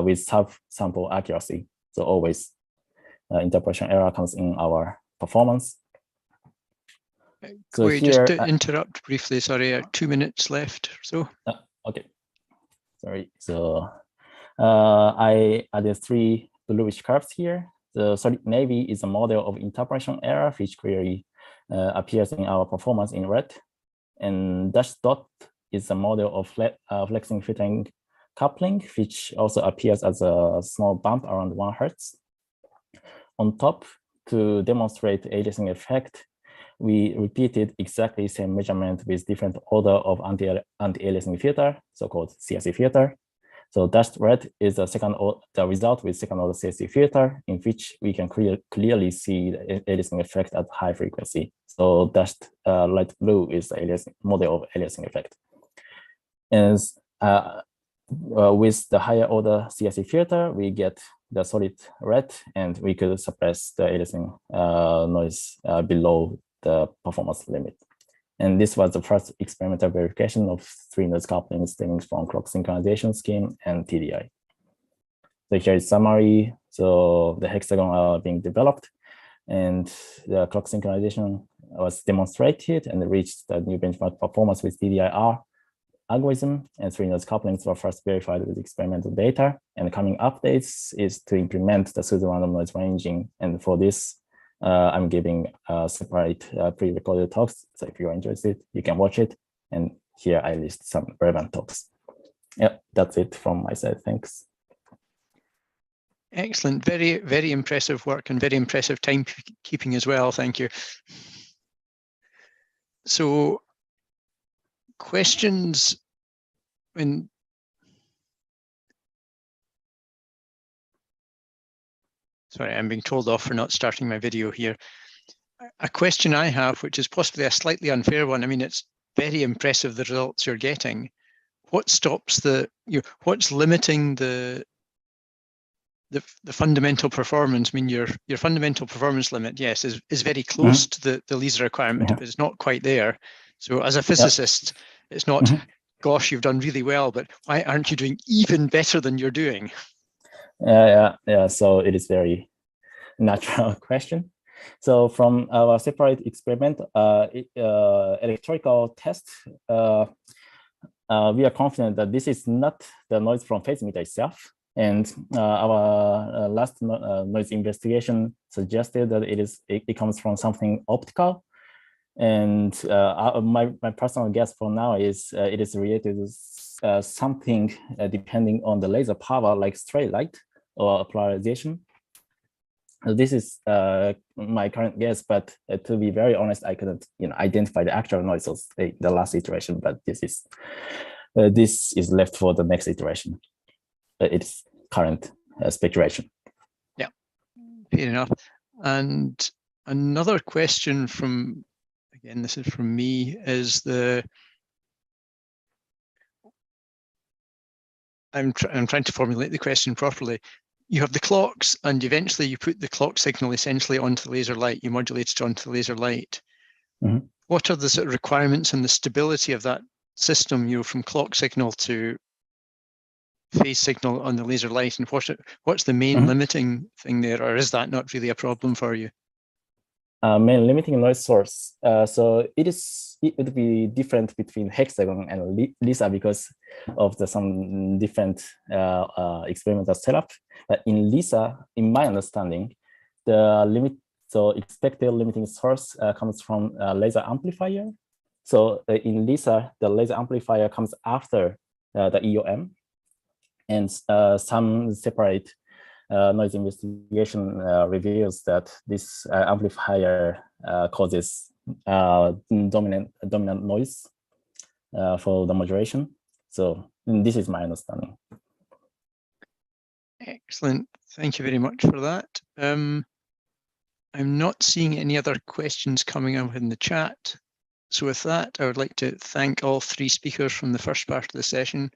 Speaker 5: with sub-sample accuracy. So always interpolation error comes in our performance. So
Speaker 1: Wait,
Speaker 5: here,
Speaker 1: just to interrupt briefly, sorry, 2 minutes left or so.
Speaker 5: okay, sorry. So I added 3 bluish curves here. The solid navy is a model of interpolation error, which clearly appears in our performance in red. And dashed dot is a model of flexing filtering coupling, which also appears as a small bump around 1 Hertz. On top, to demonstrate aliasing effect, we repeated exactly the same measurement with different order of anti-aliasing filter, so-called CSC filter. So dashed red is the result with second order CSC filter, in which we can clearly see the aliasing effect at high frequency. So dashed light blue is the model of aliasing effect. And with the higher order CSC filter, we get the solid red, and we could suppress the aliasing noise below the performance limit. And this was the first experimental verification of 3 noise coupling stemming from clock synchronization scheme and TDI. So here is summary. So the hexagon are being developed, and the clock synchronization was demonstrated and reached the new benchmark performance with TDI-R algorithm, and 3 noise couplings were first verified with experimental data. And the coming updates is to implement the pseudo-random noise ranging. And for this, I'm giving separate pre-recorded talks. So if you're interested, you can watch it. And here I list some relevant talks. Yeah, that's it from my side. Thanks.
Speaker 1: Excellent. Very, very impressive work and very impressive timekeeping as well. Thank you. So questions when sorry, I'm being told off for not starting my video here. A question I have, which is possibly a slightly unfair one. I mean, it's very impressive the results you're getting. What stops what's limiting the fundamental performance? I mean, your fundamental performance limit, yes, is very close to the LISA requirement, but it's not quite there. So as a physicist, it's not, gosh, you've done really well, but why aren't you doing even better than you're doing?
Speaker 5: Yeah. So it is very natural question. So from our separate experiment, electrical test, we are confident that this is not the noise from phase meter itself. And our last noise investigation suggested that it comes from something optical. And my personal guess for now is it is related to something depending on the laser power, like straight light or polarization. This is my current guess, but to be very honest, I couldn't identify the actual noises in the last iteration. But this is left for the next iteration. It's current speculation.
Speaker 1: Yeah, fair enough. And another question from, again, this is from me, is I'm trying to formulate the question properly. You have the clocks, and eventually you put the clock signal essentially onto the laser light. You modulate it onto the laser light. What are the sort of requirements and the stability of that system, from clock signal to phase signal on the laser light, and what's the main limiting thing there, or is that not really a problem for you?
Speaker 5: Main limiting noise source. So it would be different between hexagon and LISA because of some different experimental setup. But in LISA, in my understanding, the expected limiting source comes from a laser amplifier. So in LISA, the laser amplifier comes after the EOM, and some separate noise investigation reveals that this amplifier causes dominant noise for the modulation. So this is my understanding.
Speaker 1: Excellent. Thank you very much for that. I'm not seeing any other questions coming up in the chat. So with that, I would like to thank all 3 speakers from the first part of the session.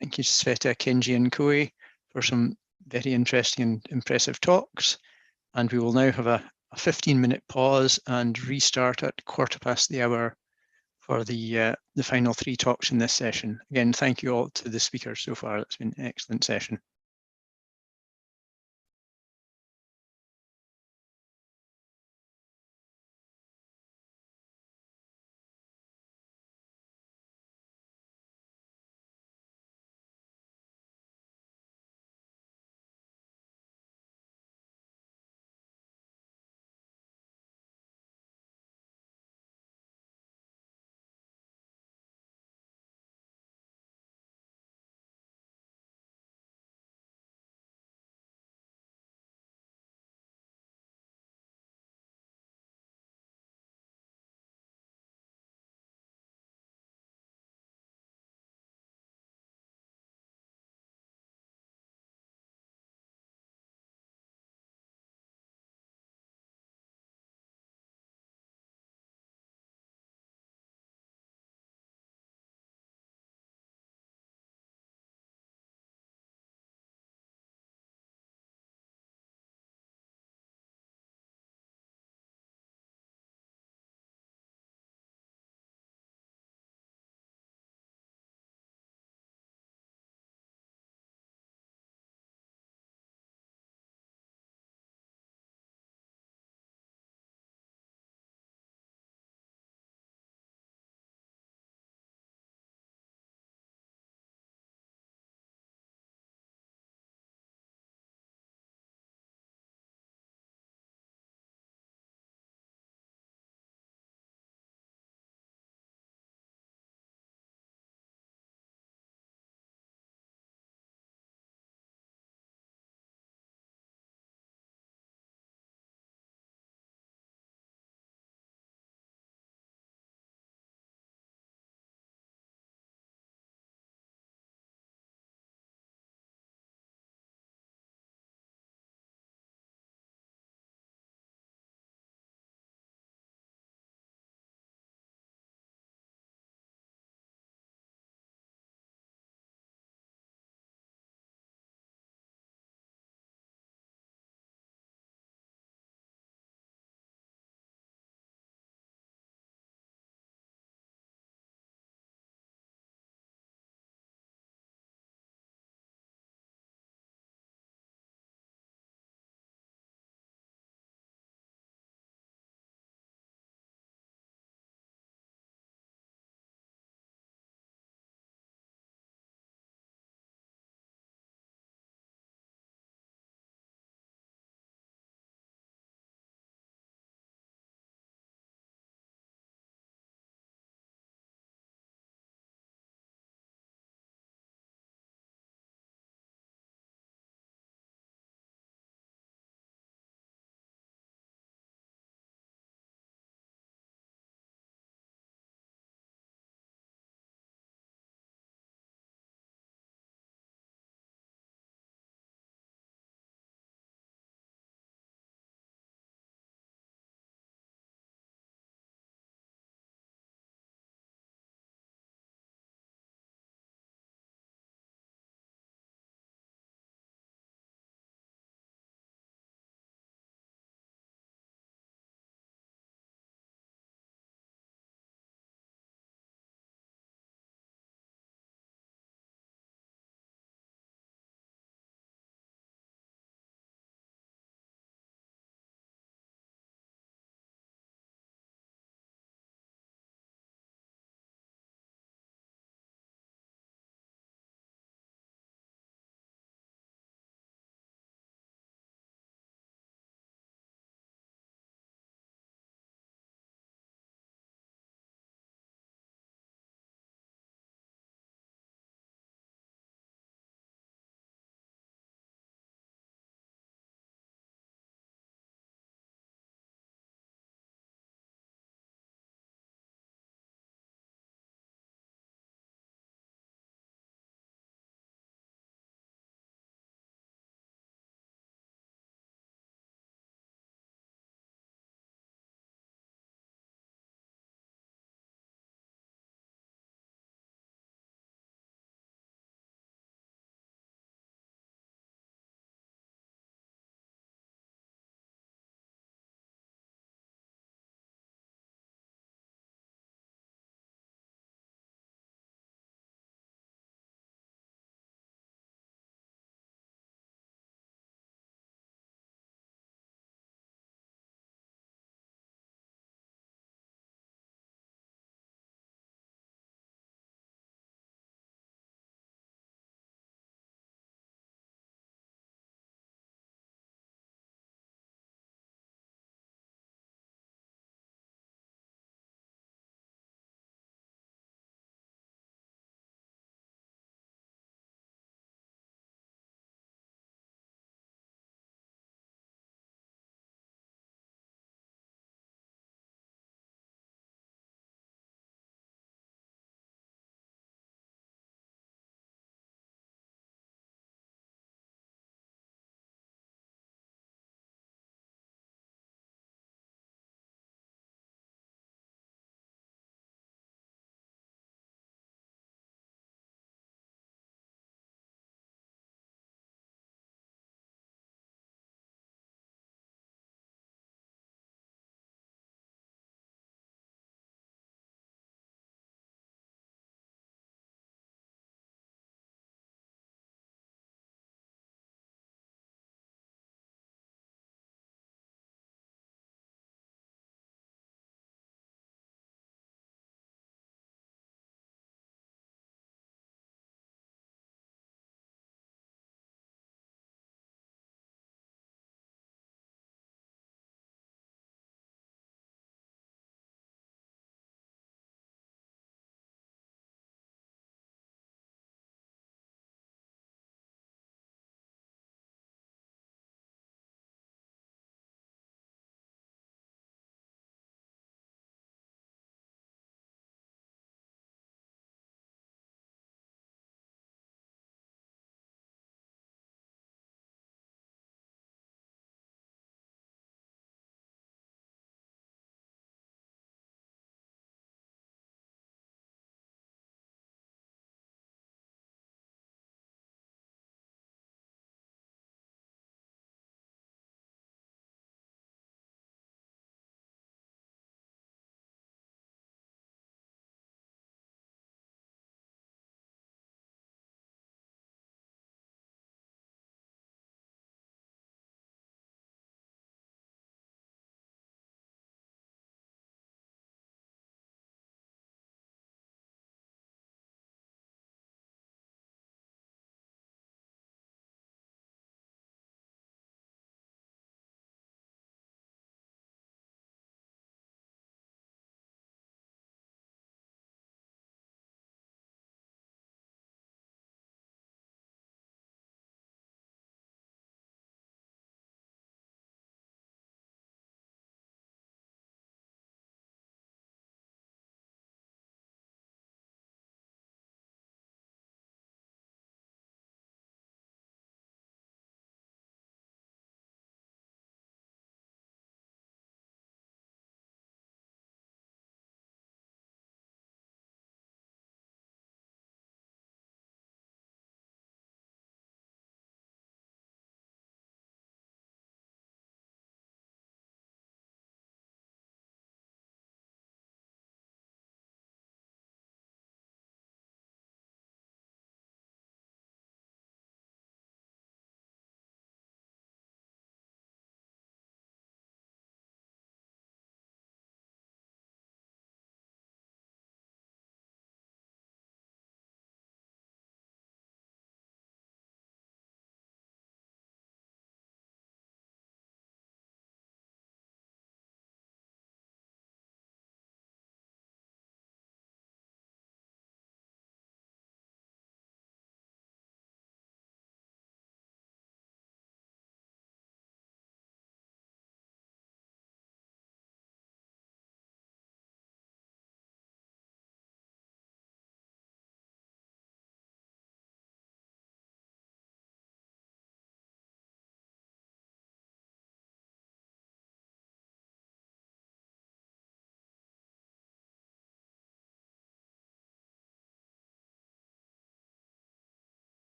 Speaker 1: Thank you, Sveta, Kenji, and Koei, for some very interesting and impressive talks. And we will now have a 15-minute pause and restart at 1:15 for the final 3 talks in this session. Again, thank you all to the speakers so far. It's been an excellent session.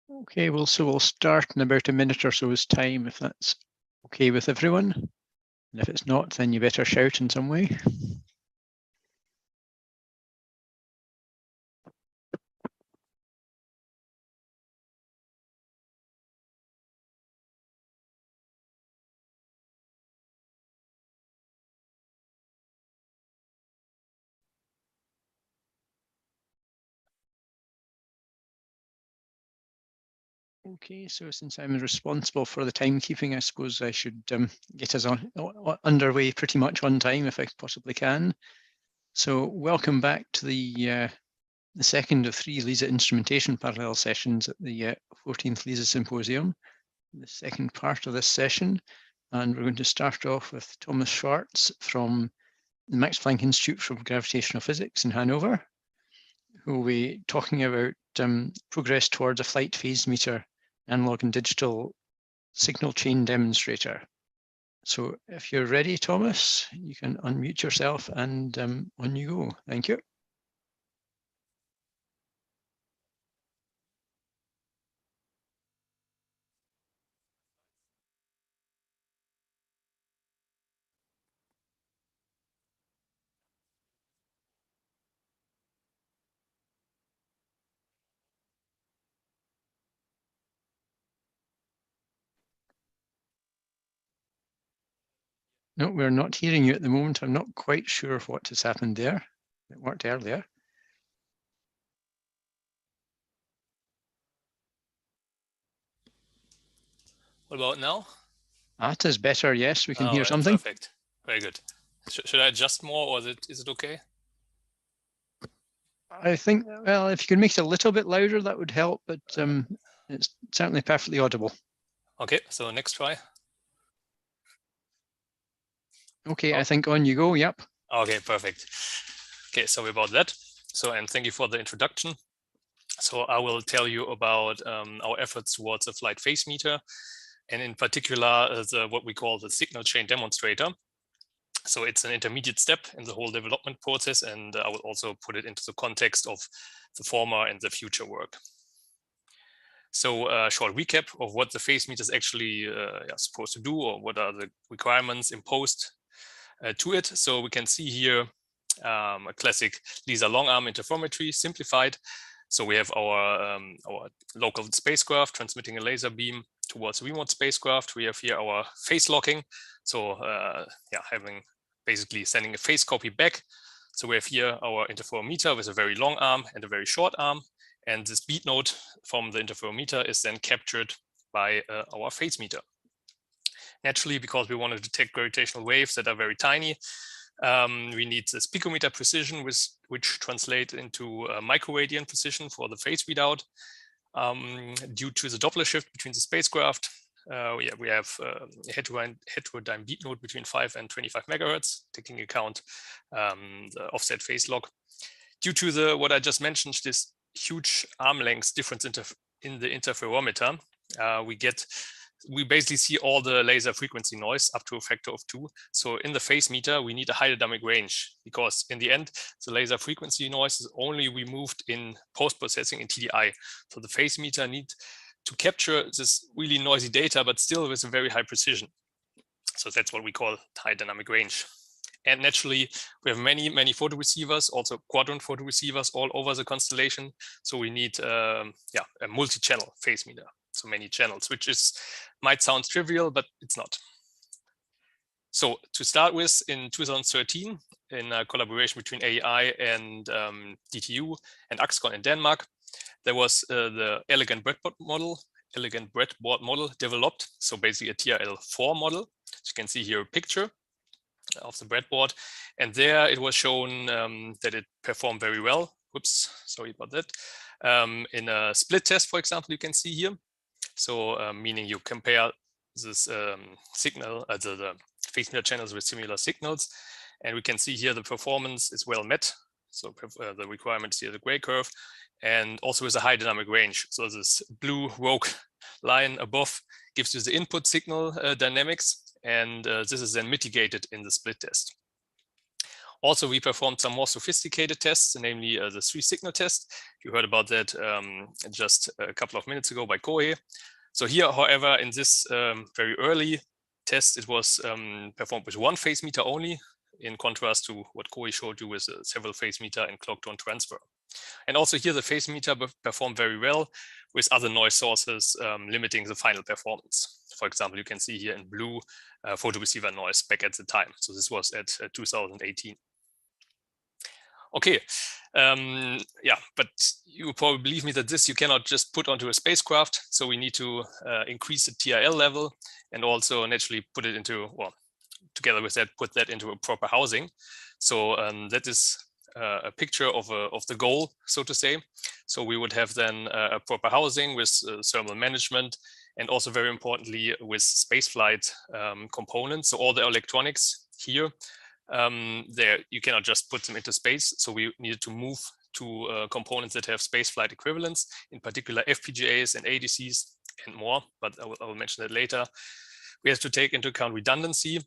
Speaker 1: Okay, well, so we'll start in about a minute or so's time, if that's okay with everyone. And if it's not, then you better shout in some way. Okay, so since I'm responsible for the timekeeping, I suppose I should get us underway pretty much on time if I possibly can. So welcome back to the second of 3 LISA Instrumentation Parallel sessions at the 14th LISA Symposium, the second part of this session. And we're going to start off with Thomas Schwartz from the Max Planck Institute for Gravitational Physics in Hanover, who will be talking about progress towards a flight phase meter analog and digital signal chain demonstrator. So if you're ready, Thomas, you can unmute yourself and on you go. Thank you. No, we're not hearing you at the moment. I'm not quite sure what has happened there. It worked earlier.
Speaker 6: What about now?
Speaker 1: That is better, yes, we can hear
Speaker 6: right,
Speaker 1: something.
Speaker 6: Perfect, very good. Should I adjust more, or is it okay?
Speaker 1: I think, well, if you could make it a little bit louder, that would help, but it's certainly perfectly audible.
Speaker 6: Okay, so next try.
Speaker 1: Okay,
Speaker 6: Oh.
Speaker 1: I think on you go, yep.
Speaker 6: Okay, perfect. Okay, sorry about that. So, and thank you for the introduction. So I will tell you about our efforts towards a flight phase meter, and in particular, what we call the signal chain demonstrator. So it's an intermediate step in the whole development process, and I will also put it into the context of the former and the future work. So a short recap of what the phase meter is actually supposed to do, or what are the requirements imposed to it. So we can see here a classic LISA long arm interferometry simplified. So we have our local spacecraft transmitting a laser beam towards a remote spacecraft. We have here our phase locking. So having basically sending a phase copy back. So we have here our interferometer with a very long arm and a very short arm. And this beat node from the interferometer is then captured by our phase meter. Naturally, because we want to detect gravitational waves that are very tiny, we need this picometer precision, which translates into microradian precision for the phase readout. Due to the Doppler shift between the spacecraft, we have a heterodyne beat node between 5 and 25 megahertz, taking account the offset phase log. Due to what I just mentioned, this huge arm length difference in the interferometer, we basically see all the laser frequency noise up to a factor of 2. So in the phase meter, we need a high dynamic range, because in the end, the laser frequency noise is only removed in post-processing in TDI. So the phase meter needs to capture this really noisy data, but still with a very high precision. So that's what we call high dynamic range. And naturally, we have many photoreceivers, also quadrant photoreceivers all over the constellation. So we need a multi-channel phase meter. So many channels, which might sound trivial, but it's not. So to start with, in 2013, in a collaboration between AEI and DTU and Axcon in Denmark, there was the elegant breadboard model developed. So basically a TRL4 model. So you can see here a picture of the breadboard, and there it was shown that it performed very well. Whoops, sorry about that. In a split test, for example, you can see here. So meaning you compare this signal, the phase meter channels with similar signals, and we can see here the performance is well met. So the requirements here, the gray curve, and also with a high dynamic range. So this blue rogue line above gives you the input signal dynamics, and this is then mitigated in the split test. Also, we performed some more sophisticated tests, namely the 3-signal test. You heard about that just a couple of minutes ago by Kohei. So here, however, in this very early test, it was performed with 1 phase meter only, in contrast to what Kohei showed you with several phase meter and clock tone transfer. And also here, the phase meter performed very well with other noise sources limiting the final performance. For example, you can see here in blue photo receiver noise back at the time. So this was at 2018. Okay, yeah, but you probably believe me that this you cannot just put onto a spacecraft. So we need to increase the TRL level and also naturally put it into, well, together with that, put that into a proper housing. So that is a picture of the goal, so to say. So we would have then a proper housing with thermal management, and also very importantly with spaceflight components. So all the electronics here, there you cannot just put them into space. So we needed to move to components that have spaceflight equivalents, in particular FPGAs and ADCs and more, but I will mention that later. We have to take into account redundancy.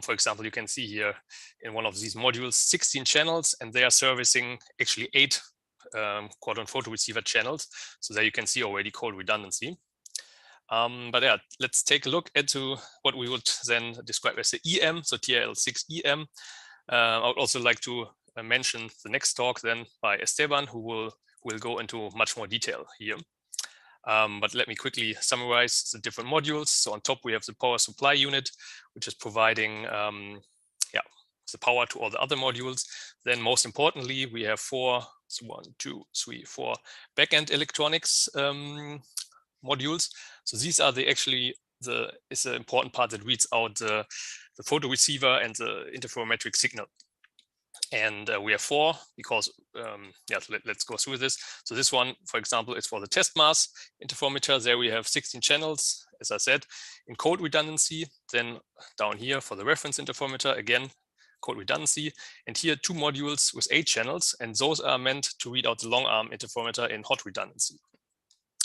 Speaker 6: For example, you can see here in one of these modules, 16 channels, and they are servicing actually 8 quad-on photo receiver channels. So there you can see already code redundancy. But yeah, let's take a look into what we would then describe as the EM, so TRL6 EM. I would also like to mention the next talk then by Esteban, who will go into much more detail here. But let me quickly summarize the different modules. So on top, we have the power supply unit, which is providing the power to all the other modules. Then most importantly, we have 4 backend electronics modules. So these are it's the important part that reads out the photo receiver and the interferometric signal. And we have 4 because, let's go through this. So this one, for example, is for the test mass interferometer. There we have 16 channels, as I said, in code redundancy. Then down here for the reference interferometer, again, code redundancy. And here 2 modules with 8 channels, and those are meant to read out the long arm interferometer in hot redundancy,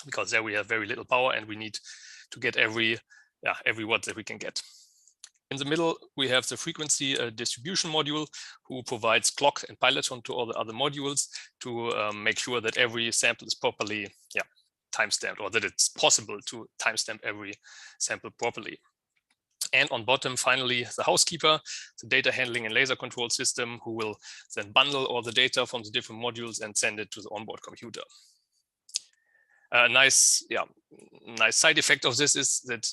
Speaker 6: because there we have very little power and we need to get every watt that we can get. In the middle, we have the frequency distribution module, who provides clock and pilot tone to all the other modules to make sure that every sample is properly timestamped, or that it's possible to timestamp every sample properly. And on bottom, finally, the housekeeper, the data handling and laser control system, who will then bundle all the data from the different modules and send it to the onboard computer. A nice side effect of this is that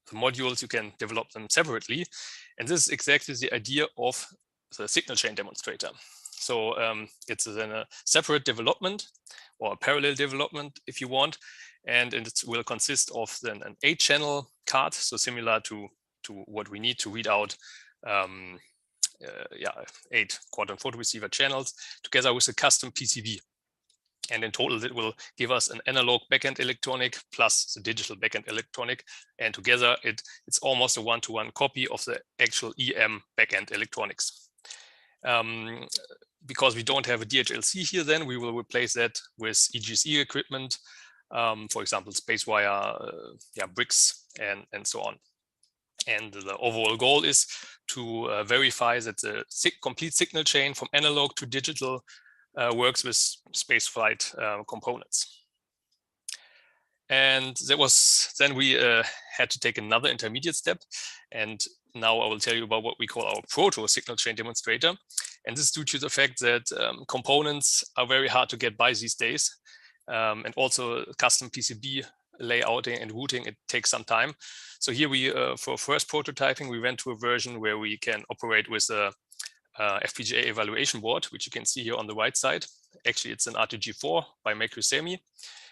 Speaker 6: the modules, you can develop them separately. And this is exactly the idea of the signal chain demonstrator. So it's then a separate development, or a parallel development if you want. And it will consist of then an 8-channel card, so similar to what we need to read out 8 quad-on photo receiver channels, together with a custom PCB. And in total, it will give us an analog backend electronic plus the digital backend electronic. And together, it's almost a one-to-one copy of the actual EM backend electronics. Because we don't have a DHLC here, then we will replace that with EGSE equipment, for example, SpaceWire, bricks, and so on. And the overall goal is to verify that the complete signal chain from analog to digital works with spaceflight components. And then we had to take another intermediate step. And now I will tell you about what we call our proto signal chain demonstrator. And this is due to the fact that components are very hard to get by these days. And also custom PCB layouting and routing, it takes some time. So here we, for first prototyping, we went to a version where we can operate with a FPGA evaluation board, which you can see here on the right side. Actually, it's an RTG4 by Makrusemi.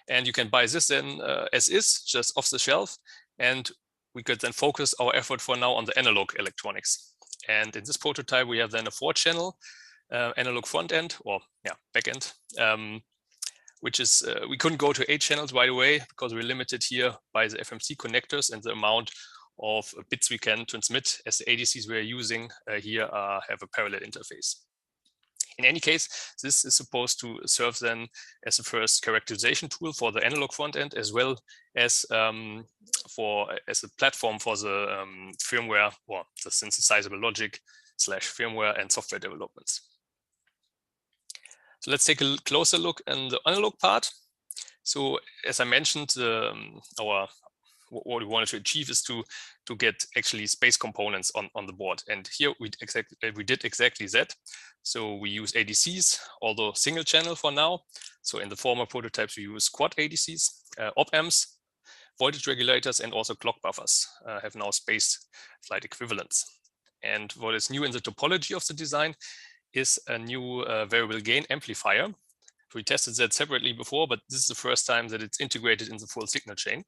Speaker 6: And you can buy this then as is, just off the shelf. And we could then focus our effort for now on the analog electronics. And in this prototype, we have then a 4-channel analog front end, or back end, which is, we couldn't go to 8 channels right away because we're limited here by the FMC connectors and the amount of bits we can transmit, as the ADCs we're using here have a parallel interface. In any case, this is supposed to serve then as a first characterization tool for the analog front end, as well as as a platform for the firmware or the synthesizable logic firmware and software developments. So let's take a closer look in the analog part. So as I mentioned, what we wanted to achieve is to get actually space components on the board. And here we did exactly that. So we use ADCs, although single channel for now. So in the former prototypes, we use quad ADCs, op-amps, voltage regulators, and also clock buffers have now space flight equivalents. And what is new in the topology of the design is a new variable gain amplifier. We tested that separately before, but this is the first time that it's integrated in the full signal chain.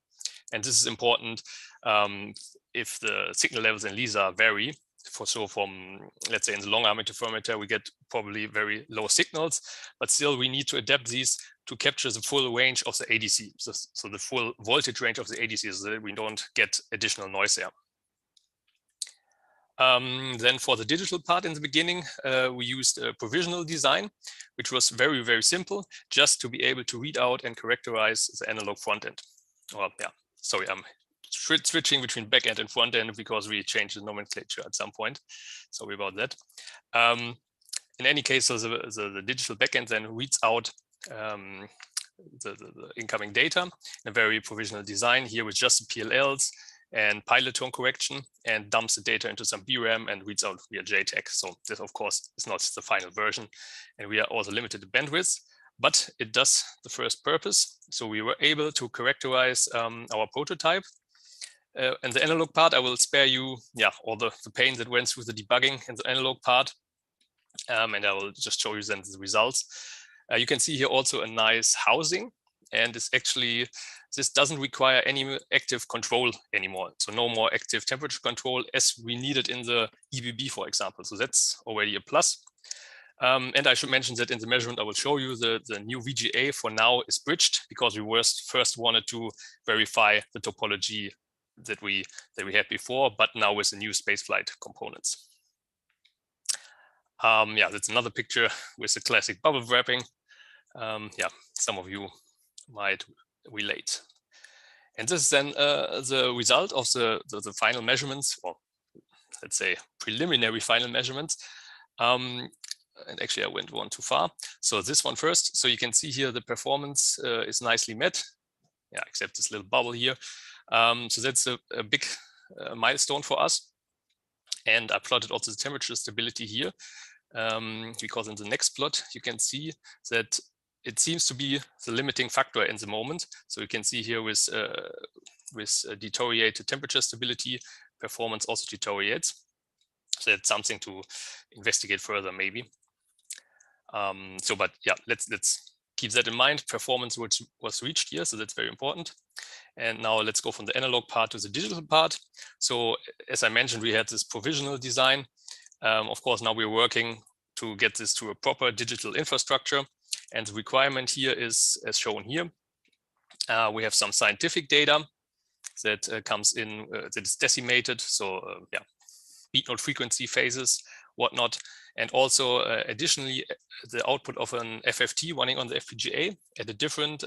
Speaker 6: And this is important if the signal levels in LISA vary. So from, let's say in the long arm interferometer, we get probably very low signals, but still we need to adapt these to capture the full range of the ADC. So the full voltage range of the ADC, so that we don't get additional noise there. Then for the digital part in the beginning, we used a provisional design, which was very, very simple, just to be able to read out and characterize the analog front end. Well, yeah, sorry, I'm switching between back end and front end because we changed the nomenclature at some point. Sorry about that. In any case, so the digital backend then reads out the incoming data in a very provisional design here with just PLLs and pilot tone correction, and dumps the data into some BRAM and reads out via JTAG. So this, of course, is not the final version, and we are also limited to bandwidth, but it does the first purpose. So we were able to characterize our prototype. And the analog part, I will spare you, all the pain that went through the debugging in the analog part, and I will just show you then the results. You can see here also a nice housing, and it's actually, this doesn't require any active control anymore. So no more active temperature control as we needed in the EBB, for example. So that's already a plus. And I should mention that in the measurement, I will show you the new VGA for now is bridged because we first wanted to verify the topology that we had before, but now with the new spaceflight components. That's another picture with the classic bubble wrapping. Some of you might relate. And this is then the result of the final measurements, or let's say preliminary final measurements. And actually I went one too far. So this one first. So you can see here the performance is nicely met. Except this little bubble here. So that's a big milestone for us. And I plotted also the temperature stability here, because in the next plot, you can see that it seems to be the limiting factor in the moment. So you can see here with deteriorated temperature stability, performance also deteriorates. So that's something to investigate further, maybe. But let's keep that in mind. Performance which was reached here, so that's very important. And now let's go from the analog part to the digital part. So as I mentioned, we had this provisional design. Of course, now we're working to get this to a proper digital infrastructure. And the requirement here is as shown here. We have some scientific data that comes in, that is decimated. So beat note frequency phases, whatnot. And also additionally, the output of an FFT running on the FPGA at a different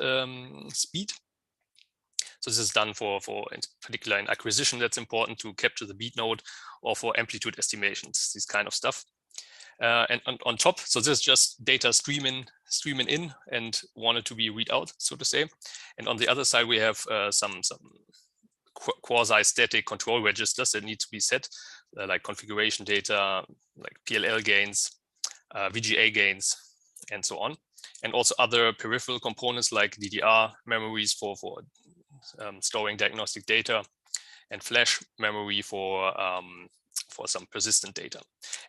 Speaker 6: speed. So this is done for in particular in acquisition, that's important to capture the beat note, or for amplitude estimations, this kind of stuff. And on top, so this is just data streaming in and wanted to be read out, so to say. And on the other side, we have some quasi-static control registers that need to be set, like configuration data, like PLL gains, VGA gains, and so on. And also other peripheral components like DDR memories for storing diagnostic data, and flash memory for some persistent data.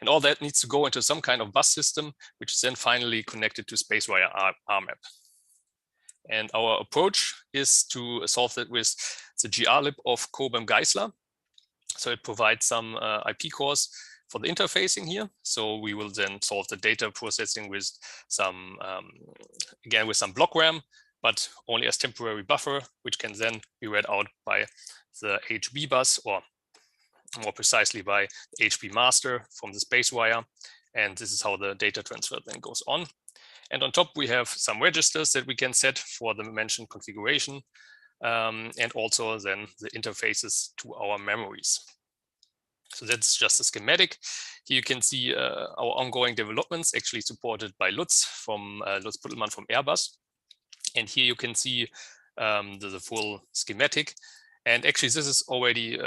Speaker 6: And all that needs to go into some kind of bus system, which is then finally connected to SpaceWire RMAP. And our approach is to solve that with the grlib of Cobham Geisler. So it provides some IP cores for the interfacing here. So we will then solve the data processing with some, again, with some block RAM, but only as temporary buffer, which can then be read out by the HB bus, or more precisely by the HB master from the SpaceWire. And this is how the data transfer then goes on. And on top, we have some registers that we can set for the mentioned configuration, and also then the interfaces to our memories. So that's just a schematic. Here you can see our ongoing developments actually supported by Lutz Puttelmann from Airbus. And here you can see the full schematic. And actually this is already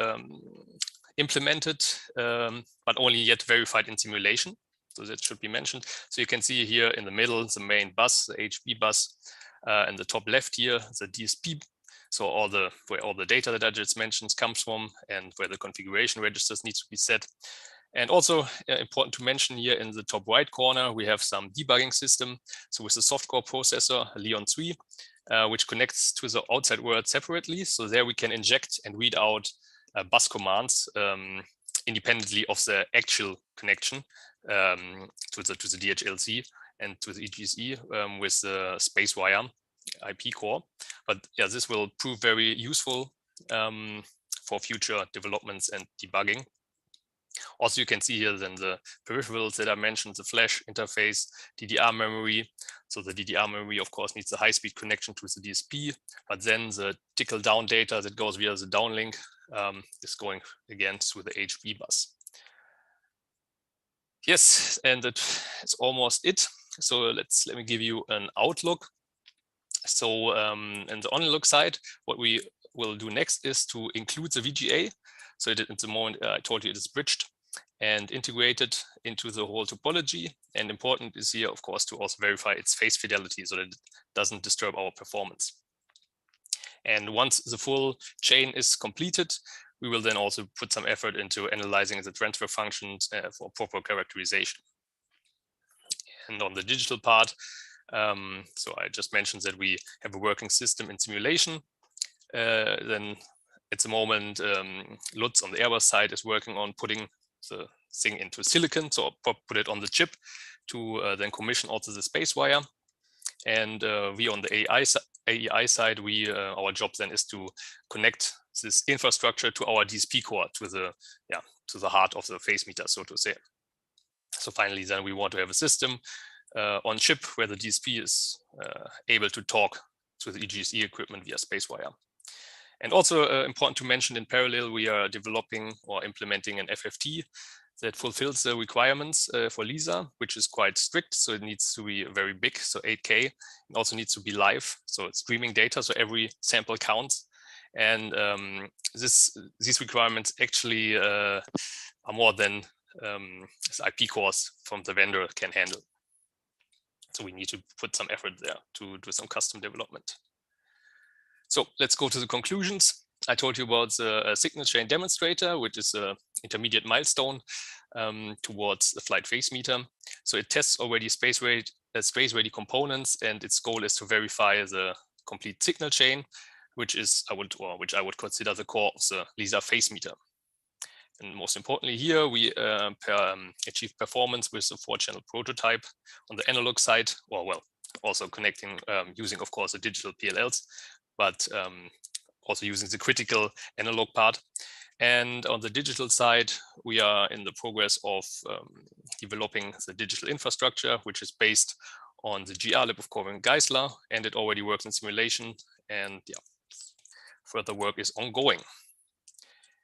Speaker 6: implemented, but only yet verified in simulation. So that should be mentioned. So you can see here in the middle, the main bus, the HB bus, and the top left here, the DSP. So where all the data that I just mentioned comes from, and where the configuration registers needs to be set. And also important to mention here in the top right corner, we have some debugging system. So with the softcore processor, Leon 3, which connects to the outside world separately. So there we can inject and read out bus commands independently of the actual connection to the DHLC and to the EGSE with the space wire IP core. But yeah, this will prove very useful for future developments and debugging. Also, you can see here then the peripherals that I mentioned, the flash interface, DDR memory. So the DDR memory, of course, needs a high-speed connection to the DSP, but then the trickle-down data that goes via the downlink is going again through the HB bus. Yes, and that's almost it. So let me give you an outlook. So in the on-look side, what we will do next is to include the VGA. So at the moment, I told you it is bridged and integrated into the whole topology. And important is here, of course, to also verify its phase fidelity so that it doesn't disturb our performance. And once the full chain is completed, we will then also put some effort into analyzing the transfer functions for proper characterization. And on the digital part, so I just mentioned that we have a working system in simulation. Then at the moment, Lutz on the Airbus side is working on putting the thing into silicon, so put it on the chip to then commission also the space wire. And we on the AEI side, our job then is to connect this infrastructure to our DSP core, to the heart of the phase meter, so to say. So finally, then we want to have a system on chip where the DSP is able to talk to the EGSE equipment via space wire. And also important to mention, in parallel, we are developing or implementing an FFT that fulfills the requirements for LISA, which is quite strict. So it needs to be very big, so 8K. It also needs to be live, so it's streaming data, so every sample counts. And these requirements actually are more than IP cores from the vendor can handle. So we need to put some effort there to do some custom development. So let's go to the conclusions. I told you about the signal chain demonstrator, which is an intermediate milestone towards the flight phase meter. So it tests already space-ready components, and its goal is to verify the complete signal chain, which I would consider the core of the LISA phase meter. And most importantly here, we achieve performance with a 4-channel prototype on the analog side, or well, also connecting using, of course, the digital PLLs, but also using the critical analog part. And on the digital side, we are in the progress of developing the digital infrastructure, which is based on the GR-lib of Corwin Geisler, and it already works in simulation. And yeah, further work is ongoing.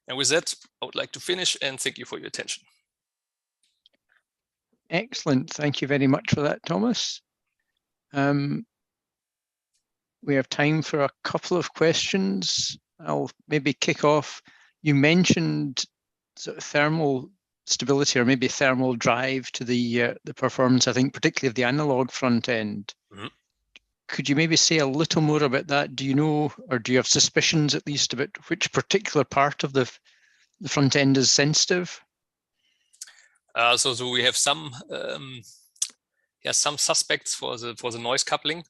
Speaker 6: And with that, I would like to finish and thank you for your attention.
Speaker 1: Excellent. Thank you very much for that, Thomas. We have time for a couple of questions. I'll maybe kick off. You mentioned sort of thermal stability or maybe thermal drive to the performance, I think, particularly of the analog front end. Mm-hmm. Could you maybe say a little more about that? Do you know, or do you have suspicions at least about which particular part of the front end is sensitive?
Speaker 6: So we have some suspects for the noise coupling.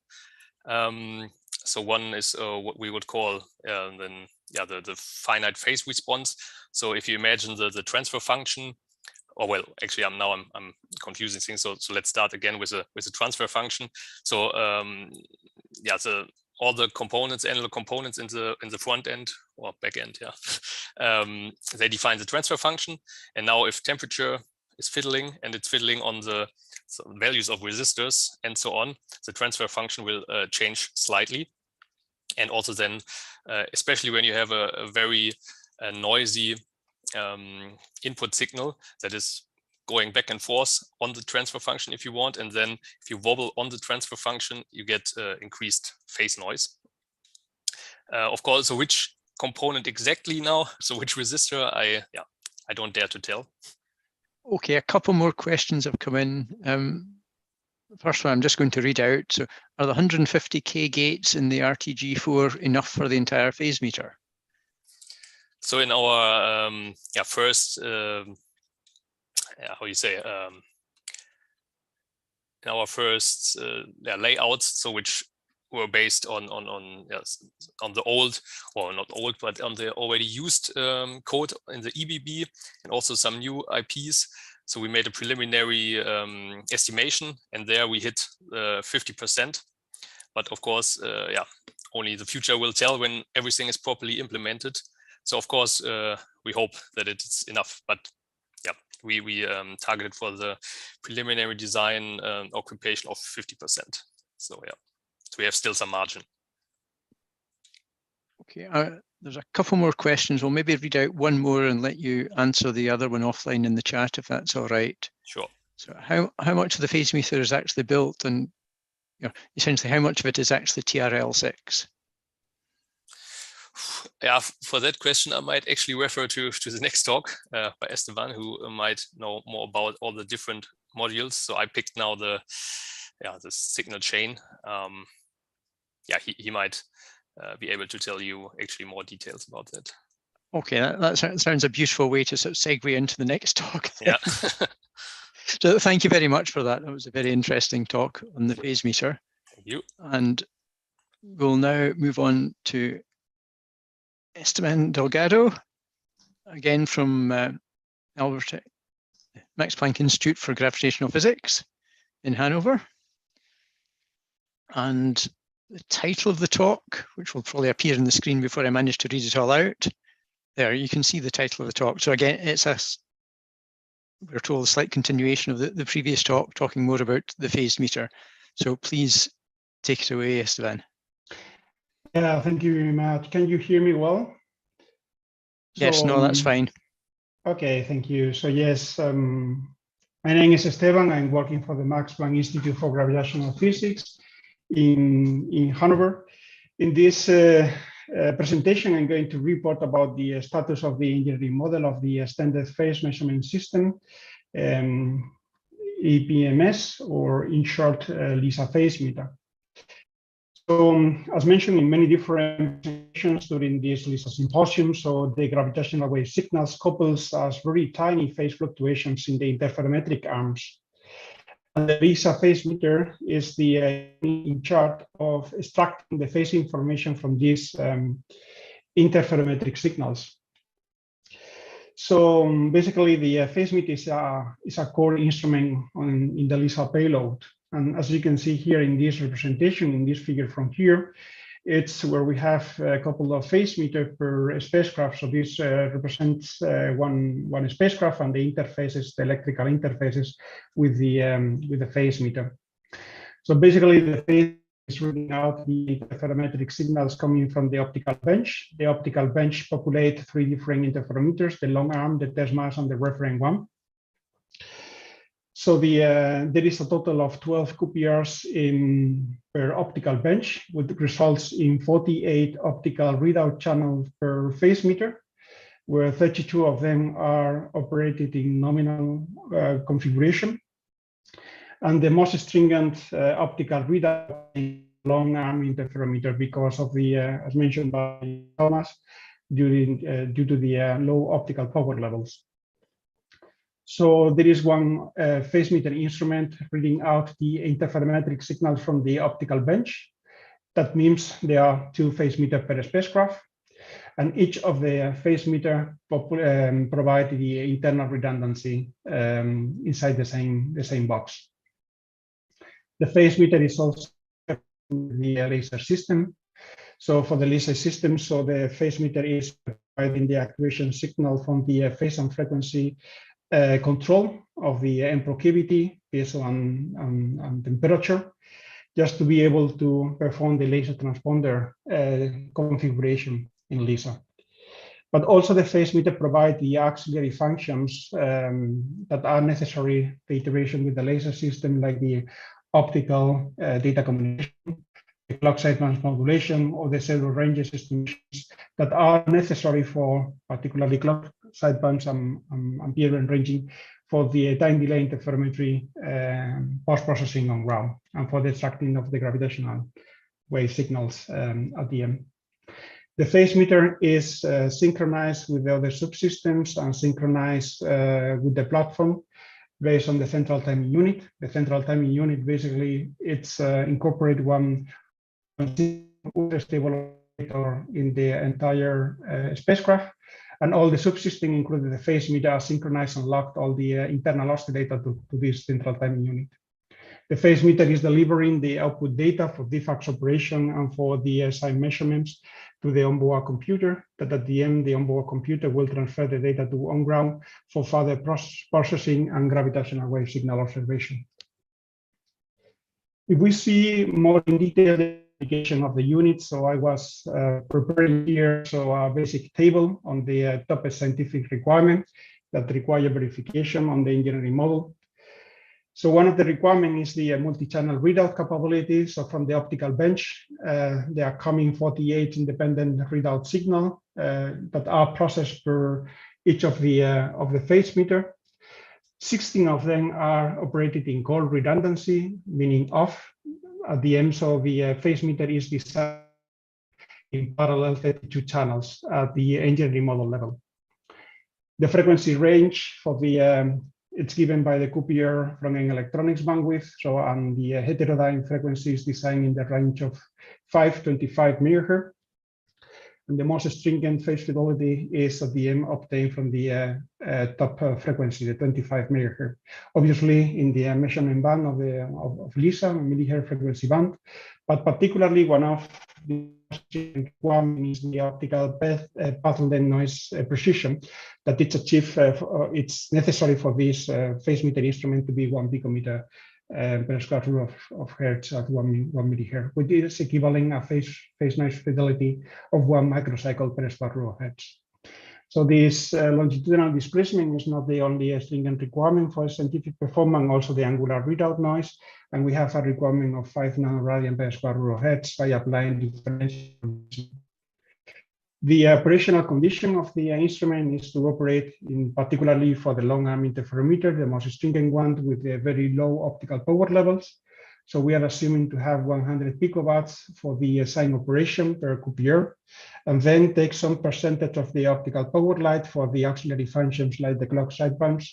Speaker 6: So one is what we would call the finite phase response. So if you imagine the transfer function, or well, actually I'm confusing things. So let's start again with the transfer function. So all the components, analog components in the front end or back end, they define the transfer function. And now if temperature is fiddling, and it's fiddling on the values of resistors and so on, the transfer function will change slightly. And also then, especially when you have a very noisy input signal that is going back and forth on the transfer function if you want, and then if you wobble on the transfer function, you get increased phase noise. Of course, so which component exactly now, so which resistor, I don't dare to tell.
Speaker 1: Okay, a couple more questions have come in. First one I'm just going to read out. So are the 150K gates in the RTG4 enough for the entire phase meter?
Speaker 6: So in our first, how you say, in our first layouts, so which were based on the old, or not old, but on the already used code in the EBB, and also some new IPs. So we made a preliminary estimation, and there we hit 50%. But of course, only the future will tell when everything is properly implemented. So of course, we hope that it's enough. But yeah, we targeted for the preliminary design occupation of 50%. So yeah, so we have still some margin. Okay,
Speaker 1: there's a couple more questions. We'll maybe read out one more and let you answer the other one offline in the chat, if that's all right.
Speaker 6: Sure.
Speaker 1: So how much of the phase meter is actually built, and essentially how much of it is actually TRL6?
Speaker 6: Yeah, for that question, I might actually refer to the next talk by Esteban, who might know more about all the different modules. So I picked now the signal chain. He might be able to tell you actually more details about that.
Speaker 1: Okay, that sounds a beautiful way to sort of segue into the next talk.
Speaker 6: Yeah.
Speaker 1: So thank you very much for that. That was a very interesting talk on the phase meter.
Speaker 6: Thank you.
Speaker 1: And we'll now move on to Esteban Delgado, again from Max Planck Institute for Gravitational Physics in Hanover. And the title of the talk, which will probably appear on the screen before I manage to read it all out. There, you can see the title of the talk. So again, we're told a slight continuation of the previous talk, talking more about the phase meter. So please take it away, Esteban.
Speaker 7: Yeah, thank you very much. Can you hear me well?
Speaker 1: Yes, no, that's fine.
Speaker 7: Okay, thank you. So yes, my name is Esteban. I'm working for the Max Planck Institute for Gravitational Physics in Hanover. In this presentation, I'm going to report about the status of the engineering model of the extended phase measurement system, EPMS, or in short, LISA phase meter. So, as mentioned in many different presentations during this LISA symposium, so the gravitational wave signals couples as very tiny phase fluctuations in the interferometric arms. And the LISA phase meter is the in charge of extracting the phase information from these interferometric signals. So basically, the phase meter is a core instrument in the LISA payload. And as you can see here in this representation, in this figure from here, it's where we have a couple of phase meter per spacecraft. So this represents one spacecraft, and the interfaces, the electrical interfaces with the phase meter. So basically, the phase is reading out the interferometric signals coming from the optical bench. The optical bench populates 3 different interferometers: the long arm, the test mass, and the reference one. So there is a total of 12 QPRs per optical bench, which results in 48 optical readout channels per phase meter, where 32 of them are operated in nominal configuration. And the most stringent optical readout is long arm interferometer because of the, as mentioned by Thomas, due to the low optical power levels. So there is one phase meter instrument reading out the interferometric signals from the optical bench. That means there are 2 phase meters per spacecraft, and each of the phase meter provide the internal redundancy inside the same box. The phase meter is also the laser system. So for the laser system, so the phase meter is providing the activation signal from the phase and frequency control of the procavity based on temperature, just to be able to perform the laser transponder configuration in LISA. But also the phase meter provides the auxiliary functions that are necessary for iteration with the laser system, like the optical data communication, the clock sideband modulation, or the pseudo ranges estimations that are necessary for particularly clock sidebands and ambient ranging for the time delay interferometry post-processing on ground and for the extracting of the gravitational wave signals at the end. The phase meter is synchronized with the other subsystems and synchronized with the platform based on the central timing unit. The central timing unit, basically, it's incorporated one stable in the entire spacecraft, and all the subsystems, including the phase meter, are synchronized and locked all the internal oscillator to this central timing unit. The phase meter is delivering the output data for DFAX operation and for the sign measurements to the onboard computer, that at the end, the onboard computer will transfer the data to on-ground for further processing and gravitational wave signal observation. If we see more in detail the application of the unit, so I was preparing here a basic table on the top scientific requirements that require verification on the engineering model. So one of the requirements is the multi-channel readout capability. So from the optical bench, there are coming 48 independent readout signals that are processed per each of the phase meter. 16 of them are operated in cold redundancy, meaning off at the end. So the phase meter is designed in parallel 32 channels at the engineering model level. The frequency range for the it's given by the Coupier front-end electronics bandwidth. So the heterodyne frequency is designed in the range of 525 MHz. And the most stringent phase fidelity is at the end obtained from the top frequency, the 25 MHz. Obviously, in the measurement band of LISA, millihertz frequency band, but particularly one of the requirements is the optical path length noise precision that it's achieved. It's necessary for this phase meter instrument to be 1 picometer per square root of hertz at 1 millihertz, which is equivalent a phase noise fidelity of 1 microcycle per square root of hertz. So this longitudinal displacement is not the only stringent requirement for scientific performance, also the angular readout noise, and we have a requirement of 5 nanoradian per square root of hertz by applying differential. The operational condition of the instrument is to operate in particularly for the long arm interferometer, the most stringent one with the very low optical power levels. So we are assuming to have 100 picowatts for the sign operation per Coupier, and then take some percentage of the optical power light for the auxiliary functions like the clock sidebands,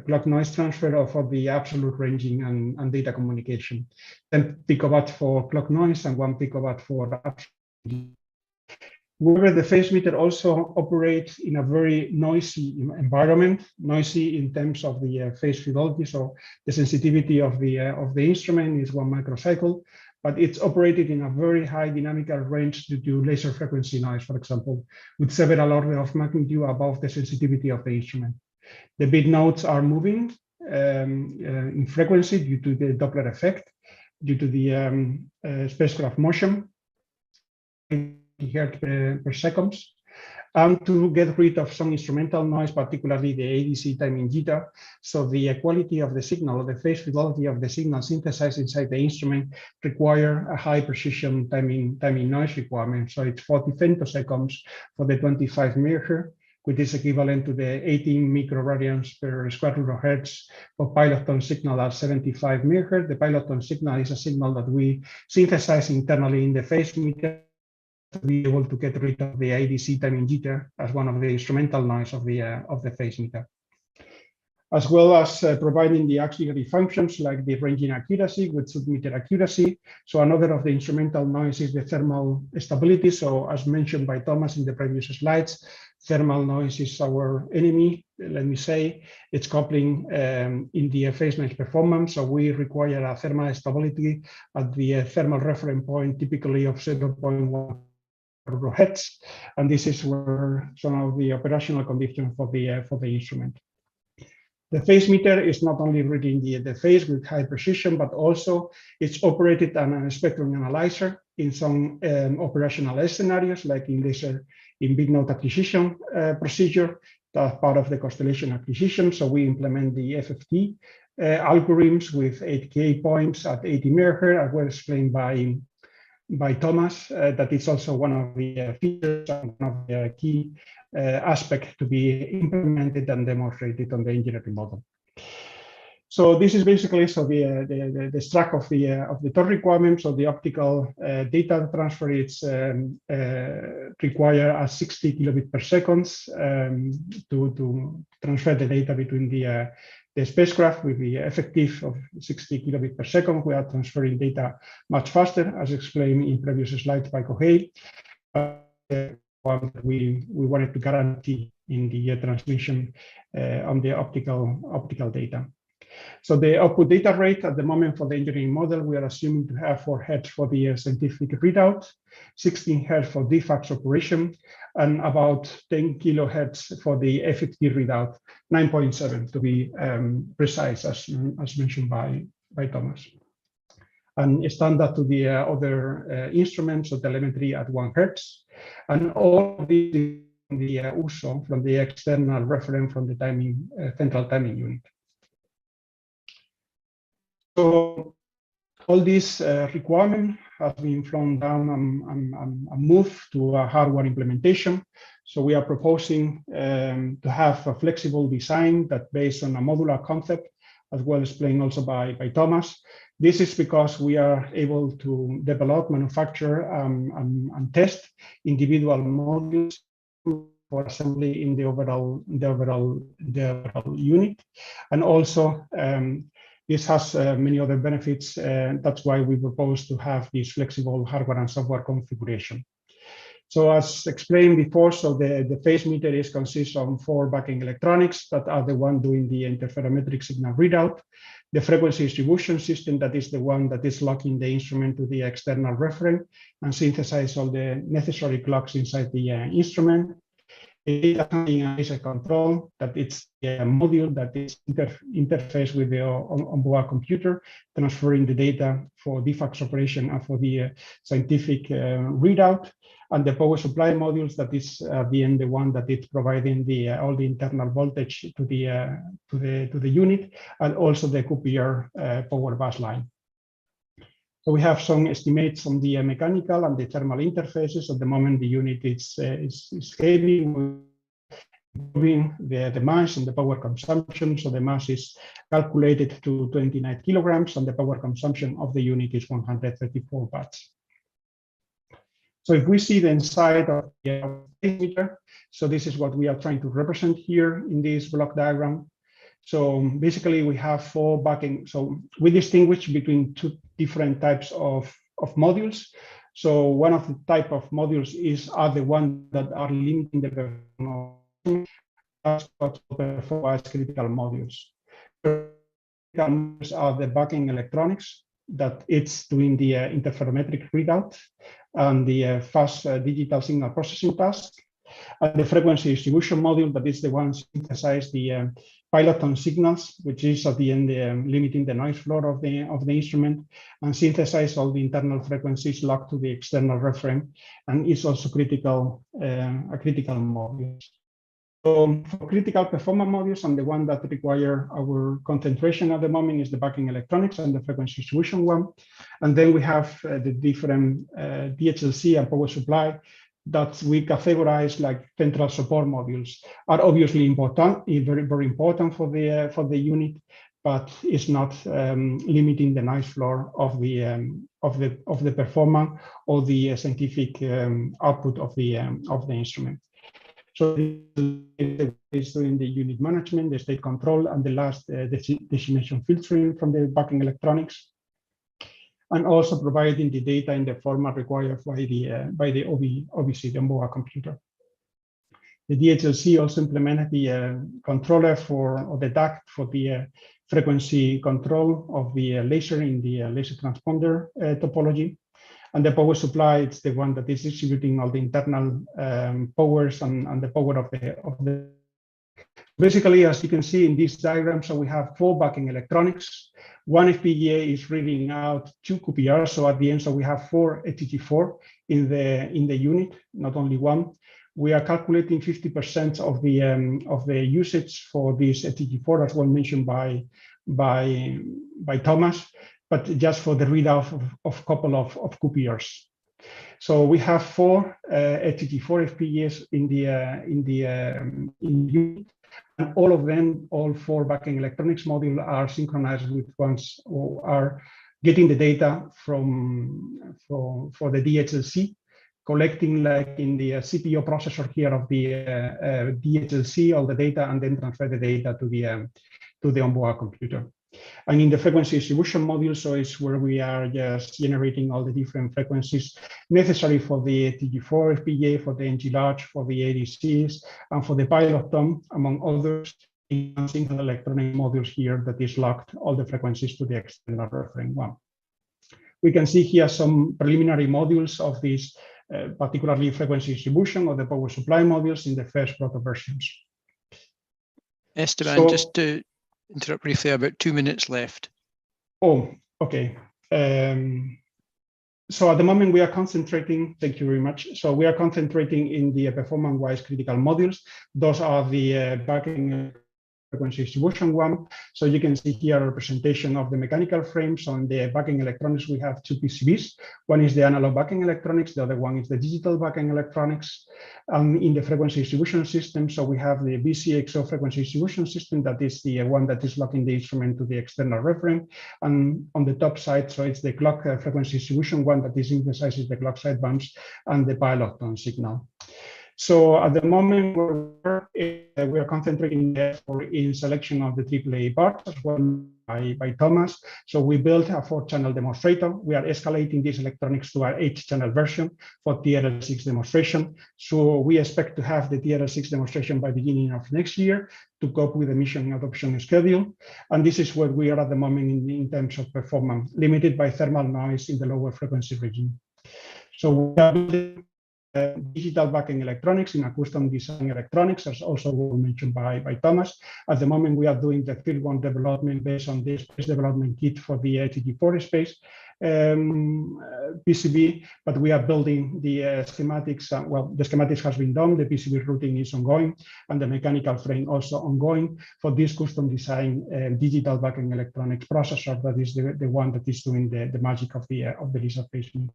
Speaker 7: clock noise transfer, or for the absolute ranging and data communication. 10 picowatts for clock noise and 1 picowatt for absolute. However, the phase meter also operates in a very noisy environment, noisy in terms of the phase fidelity. So the sensitivity of the instrument is 1 microcycle, but it's operated in a very high dynamical range due to laser frequency noise, for example, with several orders of magnitude above the sensitivity of the instrument. The bit nodes are moving in frequency due to the Doppler effect, due to the spacecraft motion. Hertz per second, and to get rid of some instrumental noise, particularly the ADC timing jitter. So the quality of the signal, the phase fidelity of the signal synthesized inside the instrument require a high precision timing noise requirement. So it's 40 femtoseconds for the 25 MHz, which is equivalent to the 18 microradians per square root of hertz for piloton signal at 75 MHz. The piloton signal is a signal that we synthesize internally in the phase meter to be able to get rid of the ADC timing jitter as one of the instrumental noise of the phase meter, as well as providing the auxiliary functions like the ranging accuracy with submeter accuracy. So another of the instrumental noise is the thermal stability. So as mentioned by Thomas in the previous slides, thermal noise is our enemy. Let me say, it's coupling in the phase noise performance. So we require a thermal stability at the thermal reference point, typically of 0.1 hertz, and this is where some of the operational conditions for the instrument. The phase meter is not only reading the phase with high precision, but also it's operated on a spectrum analyzer. in some operational scenarios, like in big node acquisition procedure, that's part of the constellation acquisition. So we implement the FFT algorithms with 8K points at 80 megahertz, as well explained by Thomas. That is also one of the features and one of the key aspects to be implemented and demonstrated on the engineering model. So this is basically the stack of the third requirement. So the optical data transfer is require a 60 kilobit per second to transfer the data between the spacecraft. With the effective of 60 kilobit per second, we are transferring data much faster, as explained in previous slides by Kohei. We wanted to guarantee in the transmission on the optical data. So the output data rate at the moment for the engineering model, we are assuming to have 4 Hz for the scientific readout, 16 Hz for DFAX operation, and about 10 kilohertz for the FFT readout, 9.7 to be precise, as mentioned by Thomas. And standard to the other instruments of telemetry at 1 Hz. And all of the USO from the external reference from the timing central timing unit. So all this requirement has been flown down and moved to a hardware implementation. So we are proposing to have a flexible design that based on a modular concept, as well explained also by Thomas. This is because we are able to develop, manufacture, and test individual modules for assembly in the overall unit, and also this has many other benefits. That's why we propose to have this flexible hardware and software configuration. So as explained before, so the phase meter consists of 4 backing electronics that are the one doing the interferometric signal readout. The frequency distribution system, that is the one that is locking the instrument to the external reference and synthesize all the necessary clocks inside the instrument. Data handling and laser control, that it's a module that is interface with the onboard computer, transferring the data for DFAX operation and for the scientific readout, and the power supply modules, that is at the end the one that is providing all the internal voltage to the unit, and also the QPR power bus line. So we have some estimates on the mechanical and the thermal interfaces. At the moment, the unit is heavy, improving the mass and the power consumption. So the mass is calculated to 29 kilograms, and the power consumption of the unit is 134 watts. So if we see the inside of the meter, so this is what we are trying to represent here in this block diagram. So basically we have 4 backing. So we distinguish between 2 different types of modules. So one of the type of modules are the ones that are limiting the performance. That's what perform as critical modules. Critical modules are the backing electronics that it's doing the interferometric readout and the fast digital signal processing task. And the frequency distribution module, that is the one synthesize the piloton signals, which is at the end limiting the noise floor of the instrument, and synthesize all the internal frequencies locked to the external reference, and is also critical a critical module. So for critical performance modules, and the one that require our concentration at the moment is the backing electronics and the frequency distribution one. And then we have the different DHLC and power supply that we categorize like central support modules, are obviously important, very important for the unit, but it's not limiting the noise floor of the performance or the scientific output of the instrument. So it's doing the unit management, the state control, and the last destination filtering from the backing electronics, and also providing the data in the format required by the OBC, the onboard computer. The DHLC also implemented the controller or the DAC for the frequency control of the laser in the laser transponder topology. And the power supply, it's the one that is distributing all the internal powers and the power of the Basically, as you can see in this diagram, so we have 4 backing electronics. One FPGA is reading out 2 QPRs, so at the end, so we have 4 HTG4 in the unit, not only one. We are calculating 50% of the usage for this HTG4, as well mentioned by Thomas, but just for the readout of a couple of QPRs. So we have 4 HTG4 FPGAs in the unit. And all of them, all 4 backing electronics modules are synchronized with ones, or are getting the data for the DHLC, collecting like in the CPU processor here of the DHLC all the data, and then transfer the data to the onboard computer. And in the frequency distribution module, so it's where we are just generating all the different frequencies necessary for the TG4 FPGA, for the NG large, for the ADCs, and for the pilot tom, among others, in a single electronic modules here that is locked all the frequencies to the external reference one. We can see here some preliminary modules of this, particularly frequency distribution or the power supply modules in the first proto versions.
Speaker 1: Esteban, just to interrupt briefly, about 2 minutes left.
Speaker 7: Oh, okay. So at the moment we are concentrating, thank you very much. So we are concentrating in the performance-wise critical modules. Those are the backing frequency distribution one. So you can see here a representation of the mechanical frames. On the backing electronics, we have 2 PCBs. One is the analog backing electronics, the other one is the digital backing electronics. In the frequency distribution system, so we have the BCXO frequency distribution system, that is the one that is locking the instrument to the external reference. And on the top side, so it's the clock frequency distribution one that is synthesizes the clock side bumps and the pilot tone signal. So at the moment, we are concentrating in selection of the AAA parts, as well by Thomas. So we built a 4-channel demonstrator. We are escalating these electronics to our 8-channel version for TRL6 demonstration. So we expect to have the TRL6 demonstration by beginning of next year to cope with the mission adoption schedule. And this is where we are at the moment in terms of performance, limited by thermal noise in the lower frequency region. So we are building digital backing electronics in a custom design electronics, as also mentioned by Thomas. At the moment, we are doing the field 1 development based on this space development kit for the HTG4 space PCB, but we are building the schematics. Well, the schematics has been done, the PCB routing is ongoing, and the mechanical frame also ongoing for this custom design digital backing electronics processor. That is the one that is doing the magic of the LISA phase meter.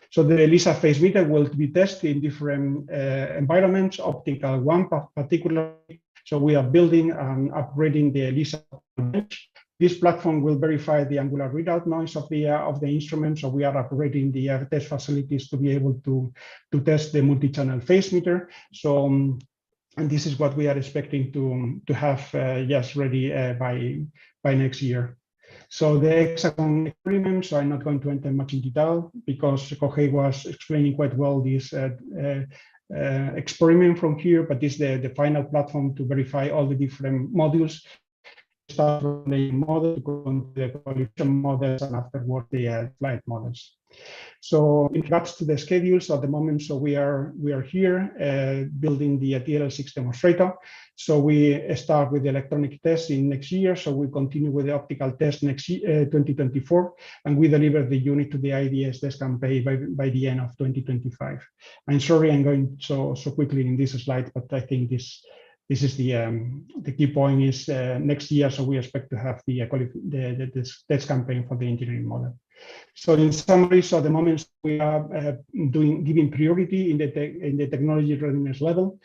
Speaker 7: So the LISA phase meter will be tested in different environments, optical one particularly. So we are building and upgrading the LISA bench. This platform will verify the angular readout noise of the instrument. So we are upgrading the test facilities to be able to test the multi-channel phase meter. So and this is what we are expecting to have just ready by next year. So the hexagon experiment, so I'm not going to enter much in detail because Kohei was explaining quite well this experiment from here, but this is the final platform to verify all the different modules. Start from the model, go into the qualification models, and afterward the flight models. So in regards to the schedules at the moment, so we are here building the TRL6 demonstrator. So we start with the electronic test in next year. So we continue with the optical test next year, 2024, and we deliver the unit to the IDS test campaign by the end of 2025. I'm sorry I'm going so quickly in this slide, but I think this is the key point is next year. So we expect to have the test campaign for the engineering model. So in summary, so at the moment we are giving priority in the technology readiness level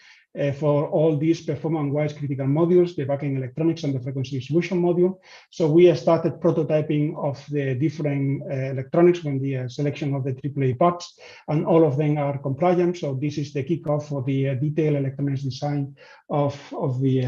Speaker 7: for all these performance-wise critical modules, the backing electronics and the frequency distribution module. So we started prototyping of the different electronics when the selection of the AAA parts, and all of them are compliant. So this is the kickoff for the detailed electronics design of the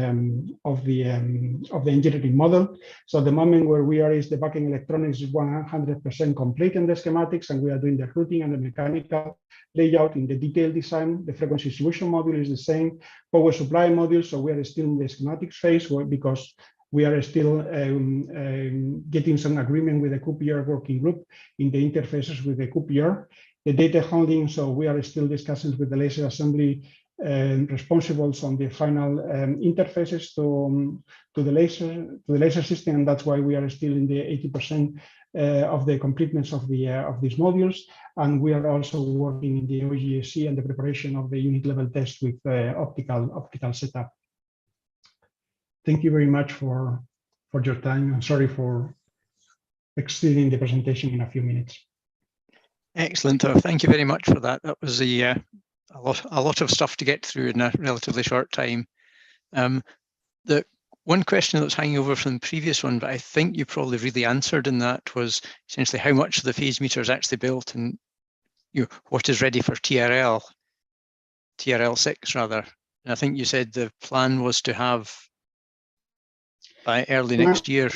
Speaker 7: engineering model. So the moment where we are is the backing electronics is 100% complete in the schematics, and we are doing the routing and the mechanical layout in the detailed design. The frequency distribution module is the same. Power supply module, so we are still in the schematics phase because we are still getting some agreement with the QPR working group in the interfaces with the QPR. The data handling, so we are still discussing with the laser assembly responsibles on the final interfaces to the laser system, and that's why we are still in the 80% of the completeness of these modules. And we are also working in the OGSC and the preparation of the unit level test with optical setup. Thank you very much for your time. I'm sorry for exceeding the presentation in a few minutes.
Speaker 1: Excellent. Thank you very much for that. That was a lot of stuff to get through in a relatively short time. The one question that was hanging over from the previous one, but I think you probably really answered in that, was essentially how much of the phase meter is actually built and what is ready for TRL 6 rather. And I think you said the plan was to have by early next year.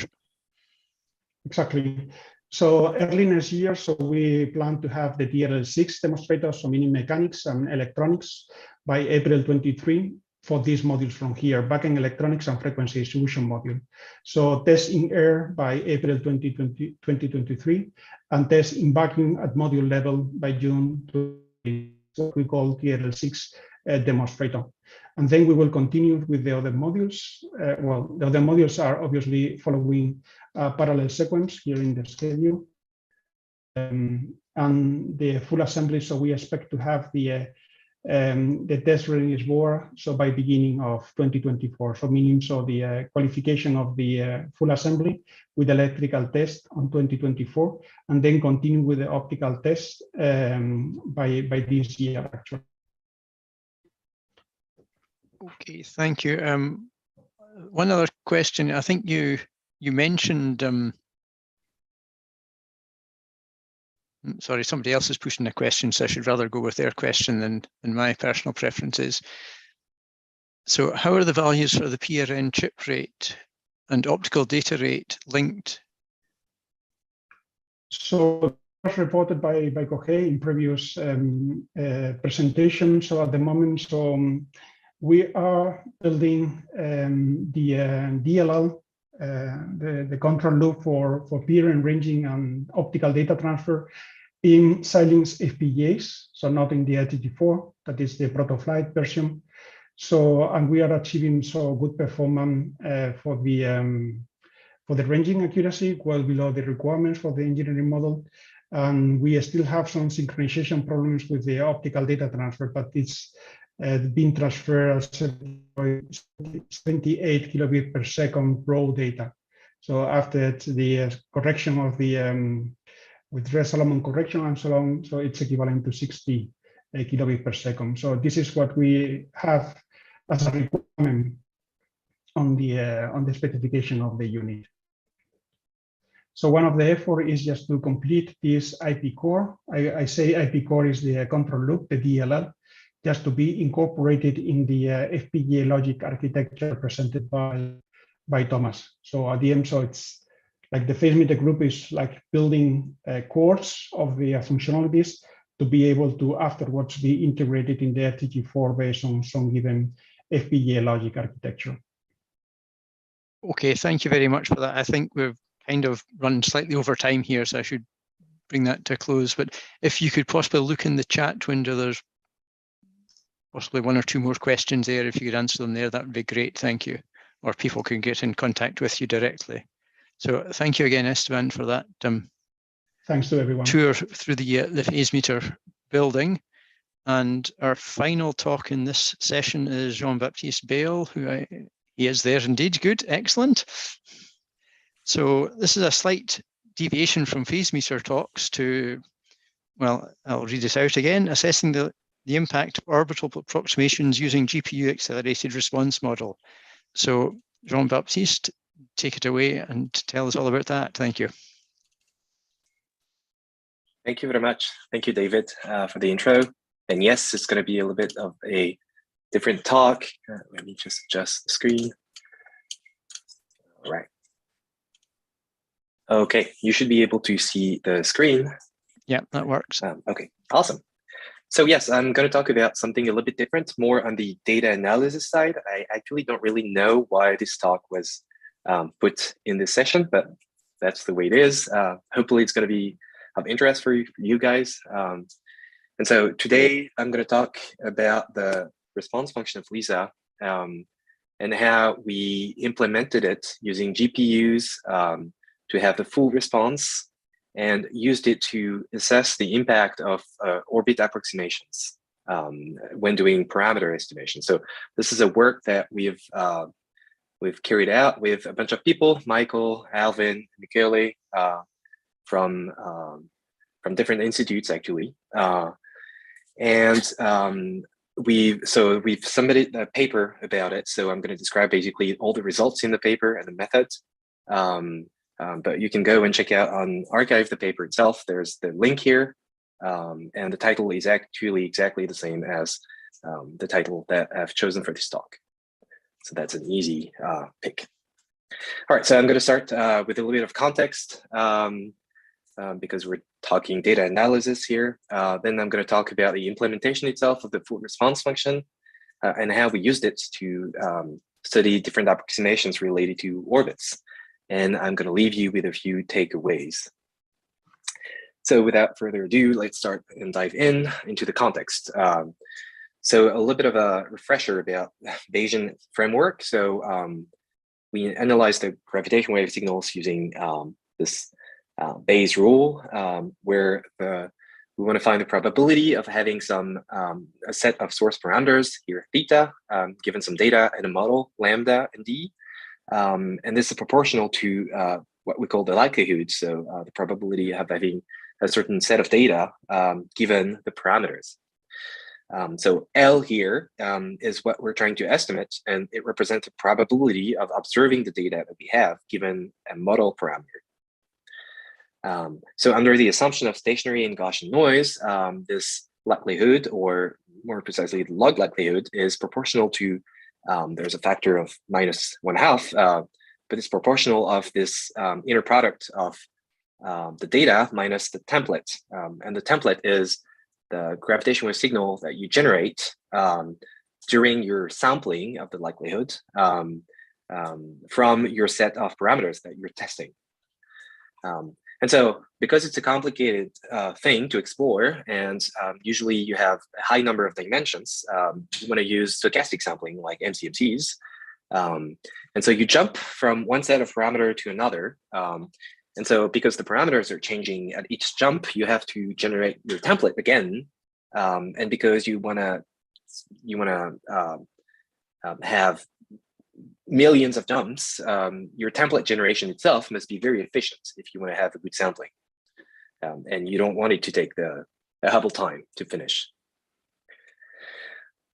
Speaker 7: Exactly. So early next year, so we plan to have the TRL6 demonstrators, so meaning mechanics and electronics, by April 23 for these modules from here, backend electronics and frequency distribution module. So test in air by April 2023, and test in vacuum at module level by June 2020, what we call TRL6 demonstrator. And then we will continue with the other modules. Well, the other modules are obviously following a parallel sequence here in the schedule. And the full assembly, so we expect to have the test readiness board, so by beginning of 2024. So meaning, so the qualification of the full assembly with electrical test on 2024, and then continue with the optical test by this year, actually.
Speaker 1: Okay, thank you. One other question. I think you mentioned, sorry, somebody else is pushing a question, so I should rather go with their question than my personal preferences. So how are the values for the PRN chip rate and optical data rate linked?
Speaker 7: So as reported by Kohei in previous presentations, so at the moment, so we are building the DLL, the control loop for PRN ranging and optical data transfer in silence FPGAs, so not in the LTT4, that is the proto-flight version. So, and we are achieving so good performance for the ranging accuracy, well below the requirements for the engineering model. And we still have some synchronization problems with the optical data transfer, but it's being transferred as 78 kilobit per second raw data. So after the correction of the with Solomon correction and so on, so it's equivalent to 60 kilobit per second. So this is what we have as a requirement on the specification of the unit. So one of the effort is just to complete this IP core. I say IP core is the control loop, the DLL, just to be incorporated in the FPGA logic architecture presented by Thomas. So at the end, so it's like the phase meter group is like building cores of the functionalities to be able to afterwards be integrated in the LTT4 based on some given FPGA logic architecture.
Speaker 1: Okay, thank you very much for that. I think we've kind of run slightly over time here, so I should bring that to a close. But if you could possibly look in the chat window, there's possibly one or two more questions there. If you could answer them there, that would be great. Thank you. Or people can get in contact with you directly. So thank you again, Esteban, for that.
Speaker 7: Thanks to everyone.
Speaker 1: Tour through the phase meter building. And our final talk in this session is Jean-Baptiste Bayle, he is there indeed. Good, excellent. So this is a slight deviation from phase meter talks to, well, I'll read it out again, assessing the impact of orbital approximations using GPU accelerated response model. So Jean-Baptiste, take it away and tell us all about that. Thank you.
Speaker 8: Thank you very much. Thank you, David, for the intro. And yes, it's going to be a little bit of a different talk. Let me just adjust the screen. All right. Okay, you should be able to see the screen.
Speaker 1: Yeah, that works.
Speaker 8: Okay, awesome. So yes, I'm going to talk about something a little bit different, more on the data analysis side. I actually don't really know why this talk was put in this session, but that's the way it is. Hopefully it's going to be of interest for you guys. And so today I'm going to talk about the response function of LISA and how we implemented it using GPUs to have the full response and used it to assess the impact of orbit approximations when doing parameter estimation. So this is a work that we've carried out with a bunch of people, Michael, Alvin, Michele, from different institutes actually. We've submitted a paper about it. So I'm going to describe basically all the results in the paper and the method. But you can go and check out on archive the paper itself. There's the link here. And the title is actually exactly the same as the title that I've chosen for this talk. So that's an easy pick. All right, so I'm going to start with a little bit of context because we're talking data analysis here. Then I'm going to talk about the implementation itself of the full response function and how we used it to study different approximations related to orbits. And I'm going to leave you with a few takeaways. So without further ado, let's start and dive into the context. So a little bit of a refresher about Bayesian framework. So we analyzed the gravitational wave signals using this Bayes rule, where we want to find the probability of having some a set of source parameters here, theta, given some data and a model, lambda and d. And this is proportional to what we call the likelihood. So the probability of having a certain set of data given the parameters. So L here is what we're trying to estimate, and it represents the probability of observing the data that we have given a model parameter. So under the assumption of stationary and Gaussian noise, this likelihood, or more precisely the log likelihood, is proportional to, there's a factor of -1/2, but it's proportional of this inner product of the data minus the template. And the template is the gravitational wave signal that you generate during your sampling of the likelihood from your set of parameters that you're testing. And so because it's a complicated thing to explore, and usually you have a high number of dimensions, you want to use stochastic sampling like MCMCs. And so you jump from one set of parameter to another. And so because the parameters are changing at each jump, you have to generate your template again. And because you want to have millions of jumps, your template generation itself must be very efficient if you want to have a good sampling. And you don't want it to take the Hubble time to finish.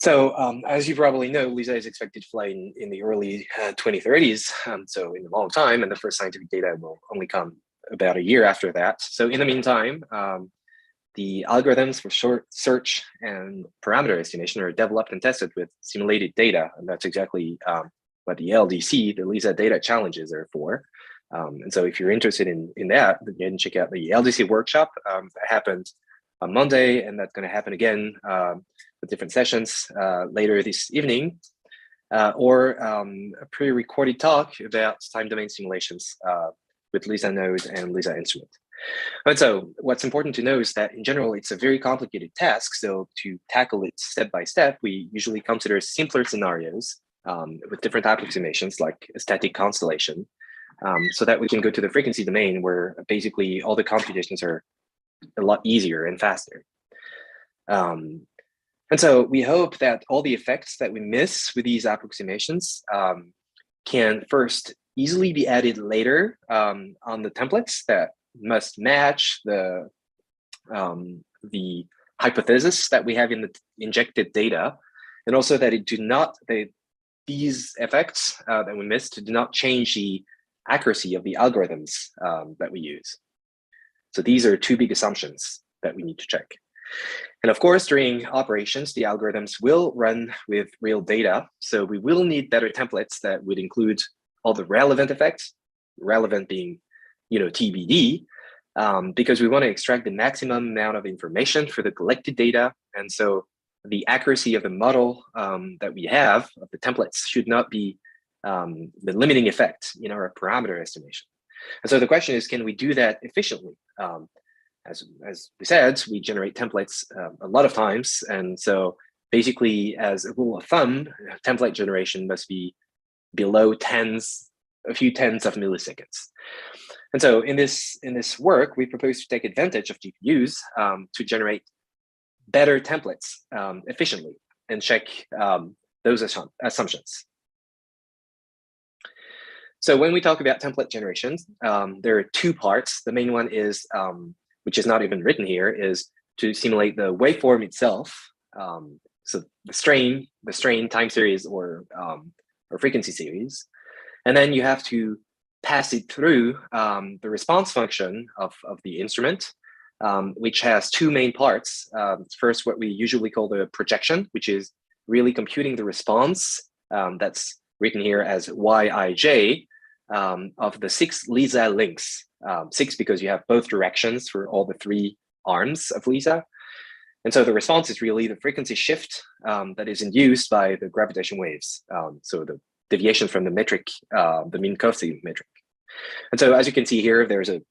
Speaker 8: So as you probably know, LISA is expected to fly in the early 2030s, so in a long time, and the first scientific data will only come about a year after that. So in the meantime, the algorithms for short search and parameter estimation are developed and tested with simulated data, and that's exactly what the LDC, the LISA data challenges, are for. And so if you're interested in that, then you can check out the LDC workshop that happened on Monday, and that's going to happen again with different sessions later this evening, or a pre-recorded talk about time domain simulations with LISA node and LISA instrument. And so what's important to know is that in general, it's a very complicated task. So to tackle it step by step, we usually consider simpler scenarios with different approximations like a static constellation, so that we can go to the frequency domain where basically all the computations are a lot easier and faster. And so we hope that all the effects that we miss with these approximations can first easily be added later on the templates that must match the hypothesis that we have in the injected data, and also that these effects that we missed do not change the accuracy of the algorithms that we use. So these are two big assumptions that we need to check. And of course, during operations, the algorithms will run with real data. So we will need better templates that would include all the relevant effects, relevant being, TBD, because we want to extract the maximum amount of information for the collected data. And so the accuracy of the model that we have of the templates should not be the limiting effect in our parameter estimation. And so the question is, can we do that efficiently? As we said, we generate templates a lot of times. And so basically, as a rule of thumb, template generation must be below a few tens of milliseconds. And so in this work, we propose to take advantage of GPUs to generate better templates efficiently and check those assumptions. So when we talk about template generation, there are two parts. The main one is, which is not even written here, is to simulate the waveform itself. So the strain time series or frequency series. And then you have to pass it through the response function of the instrument, which has two main parts. First, what we usually call the projection, which is really computing the response that's written here as Yij of the 6 LISA links. 6 because you have both directions for all the 3 arms of LISA. And so the response is really the frequency shift that is induced by the gravitation waves. So the deviation from the metric, the Minkowski metric. And so as you can see here, there's a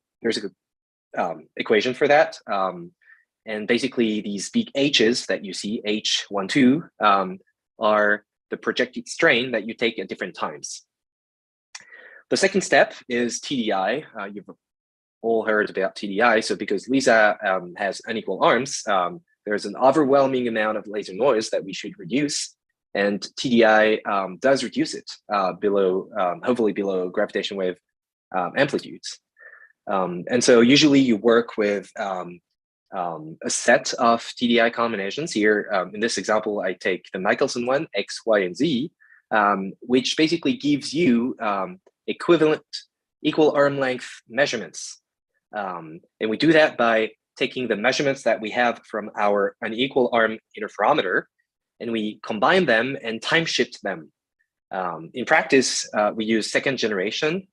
Speaker 8: equation for that. And basically these big H's that you see, H12, are the projected strain that you take at different times. The second step is TDI. You've all heard about TDI. So because LISA has unequal arms, there's an overwhelming amount of laser noise that we should reduce. And TDI does reduce it below, hopefully below gravitation wave amplitudes. And so usually you work with a set of TDI combinations. Here, in this example, I take the Michelson one, X, Y, and Z, which basically gives you equal arm length measurements. And we do that by taking the measurements that we have from our unequal arm interferometer, and we combine them and time shift them. In practice, we use second generation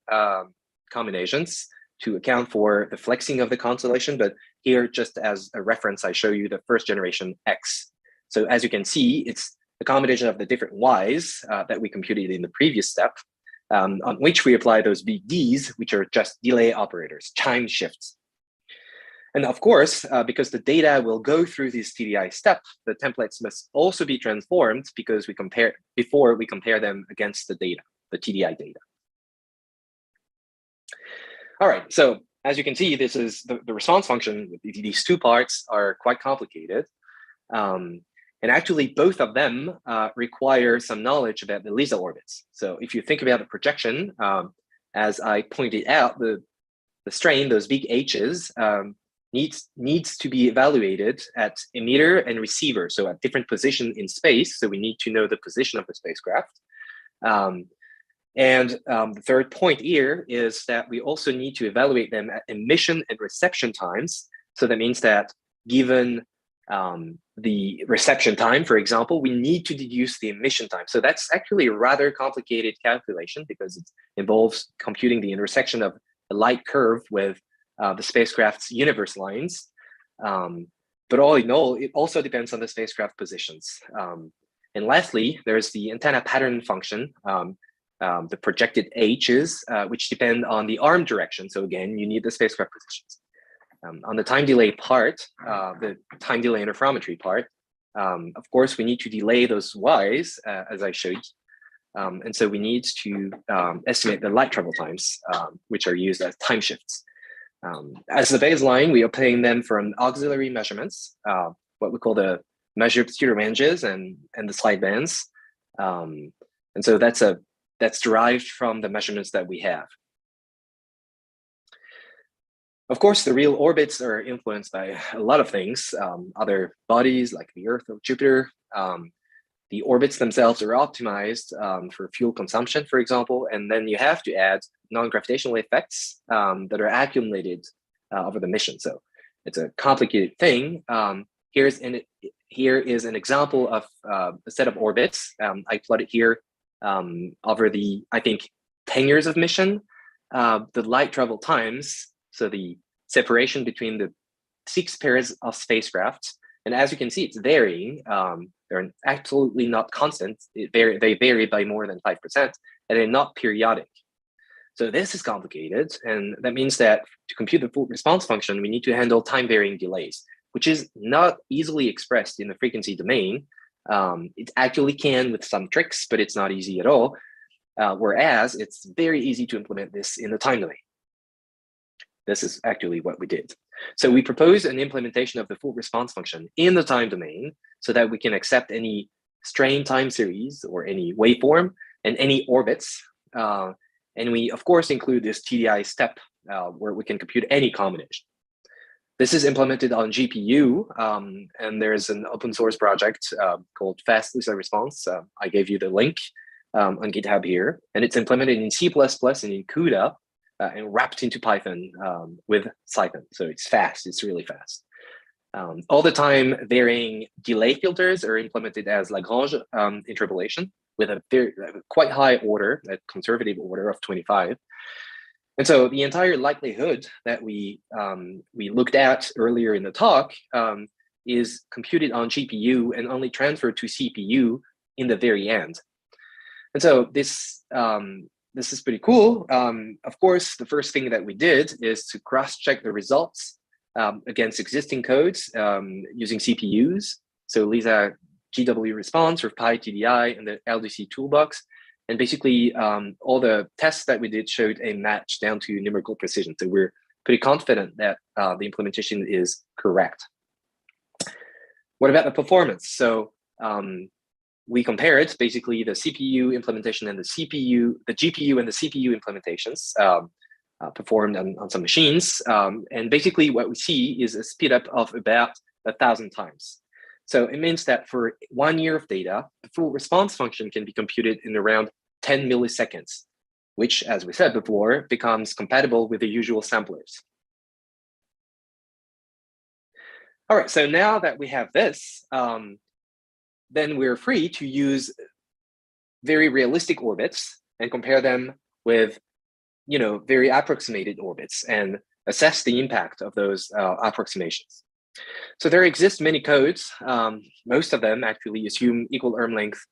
Speaker 8: combinations to account for the flexing of the constellation, but here, just as a reference, I show you the first generation X. So as you can see, it's a combination of the different Ys that we computed in the previous step, on which we apply those big Ds, which are just delay operators, time shifts. And of course, because the data will go through this TDI step, the templates must also be transformed because before we compare them against the data, the TDI data. All right, so as you can see, this is the response function. These two parts are quite complicated. And actually, both of them require some knowledge about the LISA orbits. So if you think about the projection, as I pointed out, the strain, those big H's, needs to be evaluated at emitter and receiver, so at different position in space. So we need to know the position of the spacecraft. And the third point here is that we also need to evaluate them at emission and reception times. So that means that given the reception time, for example, we need to deduce the emission time. So that's actually a rather complicated calculation because it involves computing the intersection of a light curve with the spacecraft's universe lines. But all in all, it also depends on the spacecraft positions. And lastly, there's the antenna pattern function, the projected H's, which depend on the arm direction. So again, you need the spacecraft positions. On the time delay part, the time delay interferometry part, of course, we need to delay those Y's, as I showed. And so we need to estimate the light travel times, which are used as time shifts. As the baseline, we obtain them from auxiliary measurements, what we call the measured pseudo ranges and the slide bands. And so that's derived from the measurements that we have. Of course, the real orbits are influenced by a lot of things, other bodies like the Earth or Jupiter. The orbits themselves are optimized for fuel consumption, for example, and then you have to add non-gravitational effects that are accumulated over the mission. So it's a complicated thing. Here is an example of a set of orbits. I plotted here over the, I think, 10 years of mission, the light travel times, so the separation between the 6 pairs of spacecraft. And as you can see, it's varying. They're absolutely not constant. They vary by more than 5%, and they're not periodic. So this is complicated, and that means that to compute the full response function, we need to handle time-varying delays, which is not easily expressed in the frequency domain, It actually can with some tricks, but it's not easy at all. Whereas it's very easy to implement this in the time domain. This is actually what we did. So we propose an implementation of the full response function in the time domain so that we can accept any strain time series or any waveform and any orbits. And we, of course, include this TDI step where we can compute any combination. This is implemented on GPU, and there's an open source project called Fast Lisa Response. I gave you the link on GitHub here, and it's implemented in C++ and in CUDA and wrapped into Python with Cython. So it's fast, it's really fast. All the time varying delay filters are implemented as Lagrange interpolation with a quite high order, a conservative order of 25. And so the entire likelihood that we looked at earlier in the talk is computed on GPU and only transferred to CPU in the very end. And so this is pretty cool. Of course, the first thing that we did is to cross-check the results against existing codes using CPUs. So Lisa GW response or PyTDI and the LDC toolbox. And basically, all the tests that we did showed a match down to numerical precision. So we're pretty confident that the implementation is correct. What about the performance? So we compared basically the CPU implementation and the GPU and the CPU implementations performed on some machines. And basically what we see is a speed up of about 1,000 times. So it means that for 1 year of data, the full response function can be computed in around 10 milliseconds, which, as we said before, becomes compatible with the usual samplers. All right, so now that we have this, then we're free to use very realistic orbits and compare them with, very approximated orbits and assess the impact of those approximations. So there exist many codes. Most of them actually assume equal arm length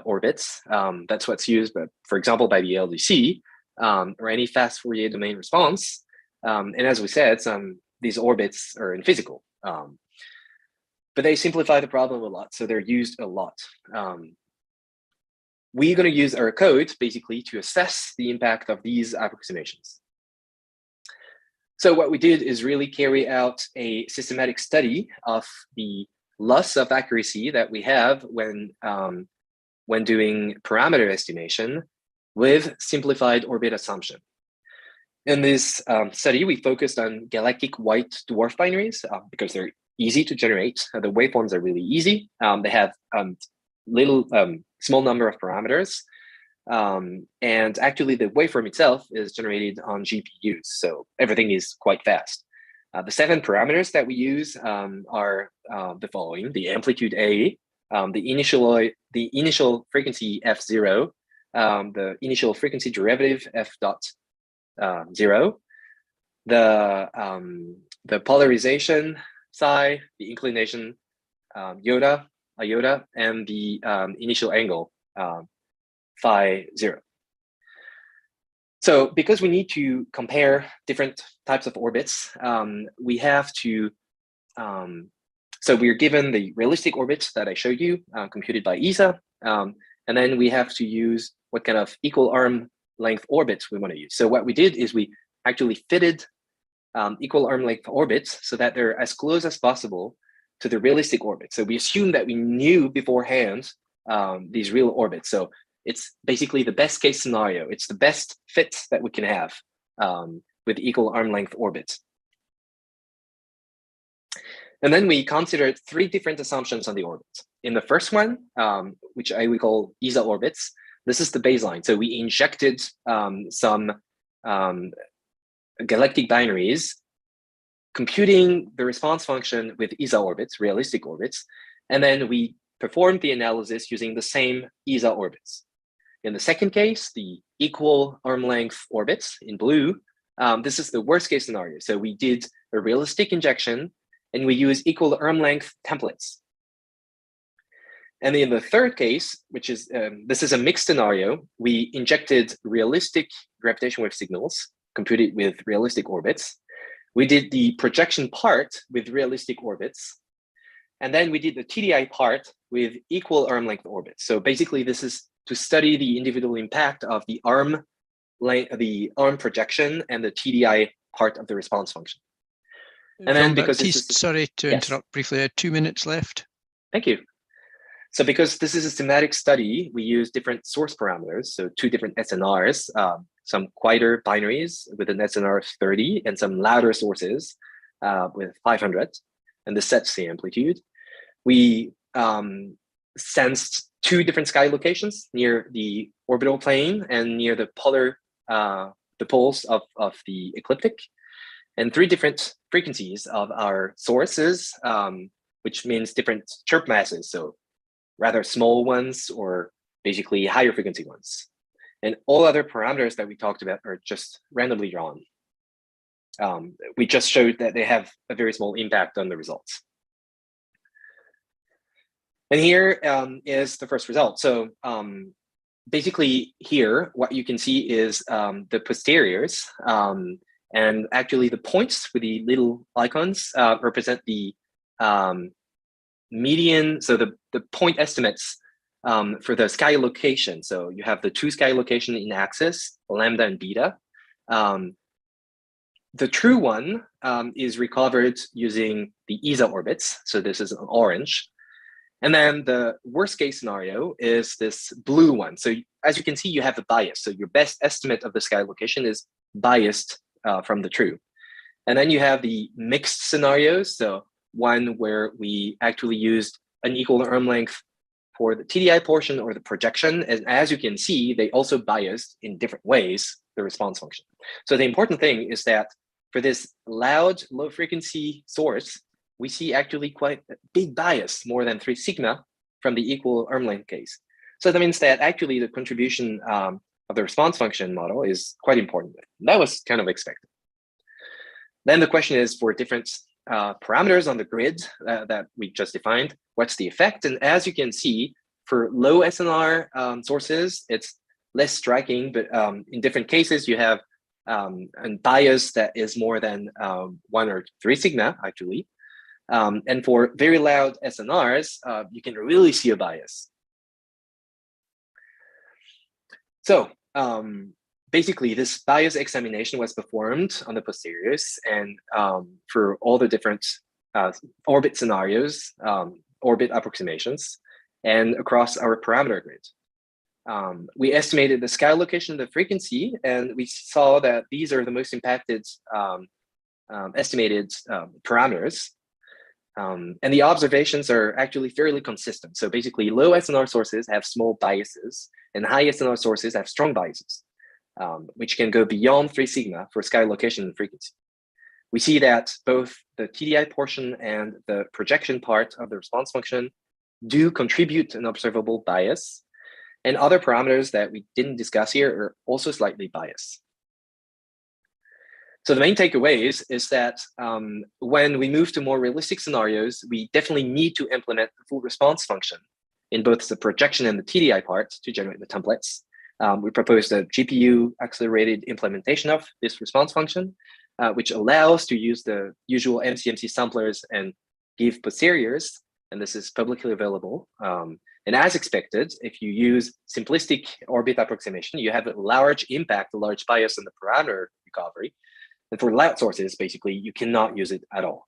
Speaker 8: orbits. That's what's used, but for example, by the LDC or any fast Fourier domain response. And as we said, these orbits are in physical, but they simplify the problem a lot. So they're used a lot. We're going to use our code basically to assess the impact of these approximations. So what we did is really carry out a systematic study of the loss of accuracy that we have when doing parameter estimation with simplified orbit assumption. In this study, we focused on galactic white dwarf binaries because they're easy to generate. The waveforms are really easy. They have small number of parameters. And actually the waveform itself is generated on GPUs, so everything is quite fast. The 7 parameters that we use are the following: the amplitude A, the initial frequency F0, the initial frequency derivative F dot 0, the polarization psi, the inclination iota, and the initial angle phi 0. So because we need to compare different types of orbits, we have to, so we're given the realistic orbits that I showed you, computed by ESA, and then we have to use what kind of equal arm length orbits we want to use. So what we did is we actually fitted equal arm length orbits so that they're as close as possible to the realistic orbit. So we assume that we knew beforehand these real orbits. So it's basically the best case scenario. It's the best fit that we can have with equal arm length orbits. And then we considered 3 different assumptions on the orbits. In the first one, which we call ESA orbits, this is the baseline. So we injected some galactic binaries, computing the response function with ESA orbits, realistic orbits, and then we performed the analysis using the same ESA orbits. In the second case, the equal arm length orbits in blue, this is the worst case scenario. So we did a realistic injection and we use equal arm length templates. And in the third case, which is, this is a mixed scenario, we injected realistic gravitational wave signals computed with realistic orbits. We did the projection part with realistic orbits. And then we did the TDI part with equal arm length orbits. So basically, this is to study the individual impact of the arm projection and the TDI part of the response function. And then because
Speaker 1: sorry to interrupt briefly, I had 2 minutes left.
Speaker 8: Thank you. So because this is a systematic study, we use different source parameters. So 2 different SNRs, some quieter binaries with an SNR of 30 and some louder sources with 500, and the sets the amplitude. We sensed 2 different sky locations near the orbital plane and near the polar, the poles of the ecliptic, and 3 different frequencies of our sources, which means different chirp masses. So rather small ones or basically higher frequency ones. And all other parameters that we talked about are just randomly drawn. We just showed that they have a very small impact on the results. And here is the first result. So basically here, what you can see is the posteriors. And actually the points with the little icons represent the median, so the point estimates for the sky location. So you have the 2 sky location in axis, lambda and beta. The true one is recovered using the ESA orbits. So this is an orange. And then the worst case scenario is this blue one. So as you can see, you have a bias. So your best estimate of the sky location is biased from the true. And then you have the mixed scenarios. So one where we actually used an equal arm length for the TDI portion or the projection. And as you can see, they also biased in different ways the response function. So the important thing is that for this loud, low frequency source, we see actually quite a big bias, more than 3 sigma from the equal arm length case. So that means that actually the contribution of the response function model is quite important. That was kind of expected. Then the question is for different parameters on the grid that we just defined, what's the effect? And as you can see, for low SNR sources, it's less striking, but in different cases, you have a bias that is more than 1 or 3 sigma, actually. And for very loud SNRs, you can really see a bias. So basically, this bias examination was performed on the posteriors, and for all the different orbit scenarios, orbit approximations, and across our parameter grid. We estimated the sky location, the frequency, and we saw that these are the most impacted estimated parameters. And the observations are actually fairly consistent. So basically, low SNR sources have small biases, and high SNR sources have strong biases, which can go beyond 3 sigma for sky location and frequency. We see that both the TDI portion and the projection part of the response function do contribute an observable bias, and other parameters that we didn't discuss here are also slightly biased. So the main takeaways is that when we move to more realistic scenarios, we definitely need to implement the full response function in both the projection and the TDI part to generate the templates. We proposed a GPU accelerated implementation of this response function, which allows to use the usual MCMC samplers and give posteriors, and this is publicly available. And as expected, if you use simplistic orbit approximation, you have a large impact, a large bias in the parameter recovery. And for loud sources, basically, you cannot use it at all.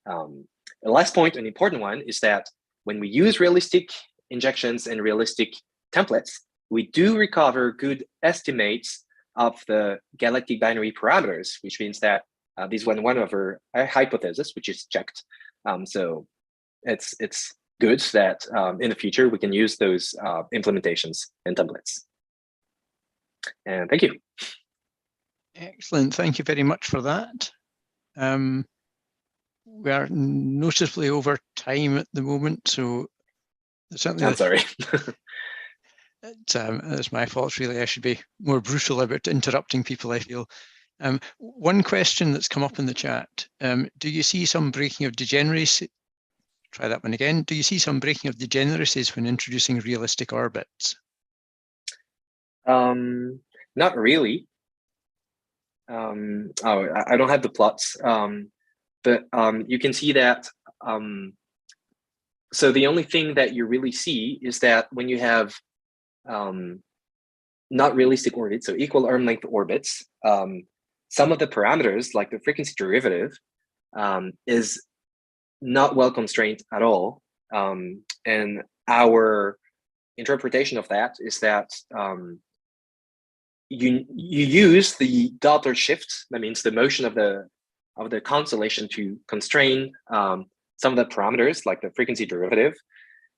Speaker 8: The last point, an important one, is that when we use realistic injections and realistic templates, we do recover good estimates of the galactic binary parameters, which means that this is one of our hypotheses, which is checked. So it's good that in the future we can use those implementations and templates. And thank you.
Speaker 1: Excellent. Thank you very much for that. We are noticeably over time at the moment, so certainly.
Speaker 8: I'm sorry.
Speaker 1: It's my fault, really. I should be more brutal about interrupting people, I feel. One question that's come up in the chat, do you see some breaking of degeneracy? Try that one again. Do you see some breaking of degeneracies when introducing realistic orbits?
Speaker 8: Not really. I don't have the plots, but you can see that so the only thing that you really see is that when you have not realistic orbits, so equal arm length orbits, some of the parameters, like the frequency derivative, is not well constrained at all. And our interpretation of that is that you use the Doppler shift, that means the motion of the constellation, to constrain some of the parameters, like the frequency derivative.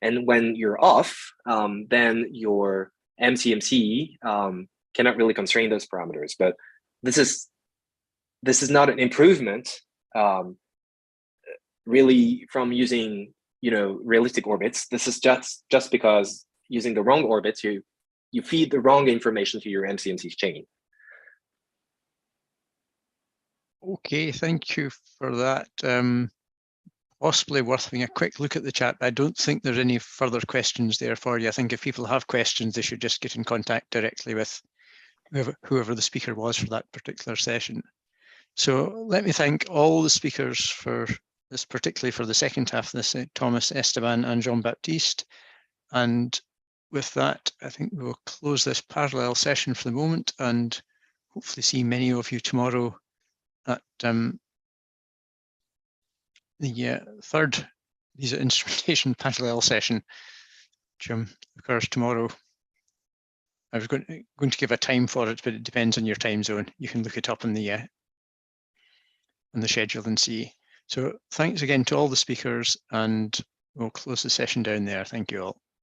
Speaker 8: And when you're off, then your MCMC cannot really constrain those parameters. But this is not an improvement really from using realistic orbits. This is just because using the wrong orbits, you feed the wrong information to your MCMC chain.
Speaker 1: Okay, thank you for that. Possibly worth having a quick look at the chat, but I don't think there's any further questions there for you. I think if people have questions, they should just get in contact directly with whoever the speaker was for that particular session. So let me thank all the speakers for this, particularly for the second half of this, Thomas, Esteban and Jean-Baptiste. And with that, I think we will close this parallel session for the moment and hopefully see many of you tomorrow at the third VISA Instrumentation Parallel session, which occurs tomorrow. I was going to give a time for it, but it depends on your time zone. You can look it up on the schedule and see. So thanks again to all the speakers, and we'll close the session down there. Thank you all.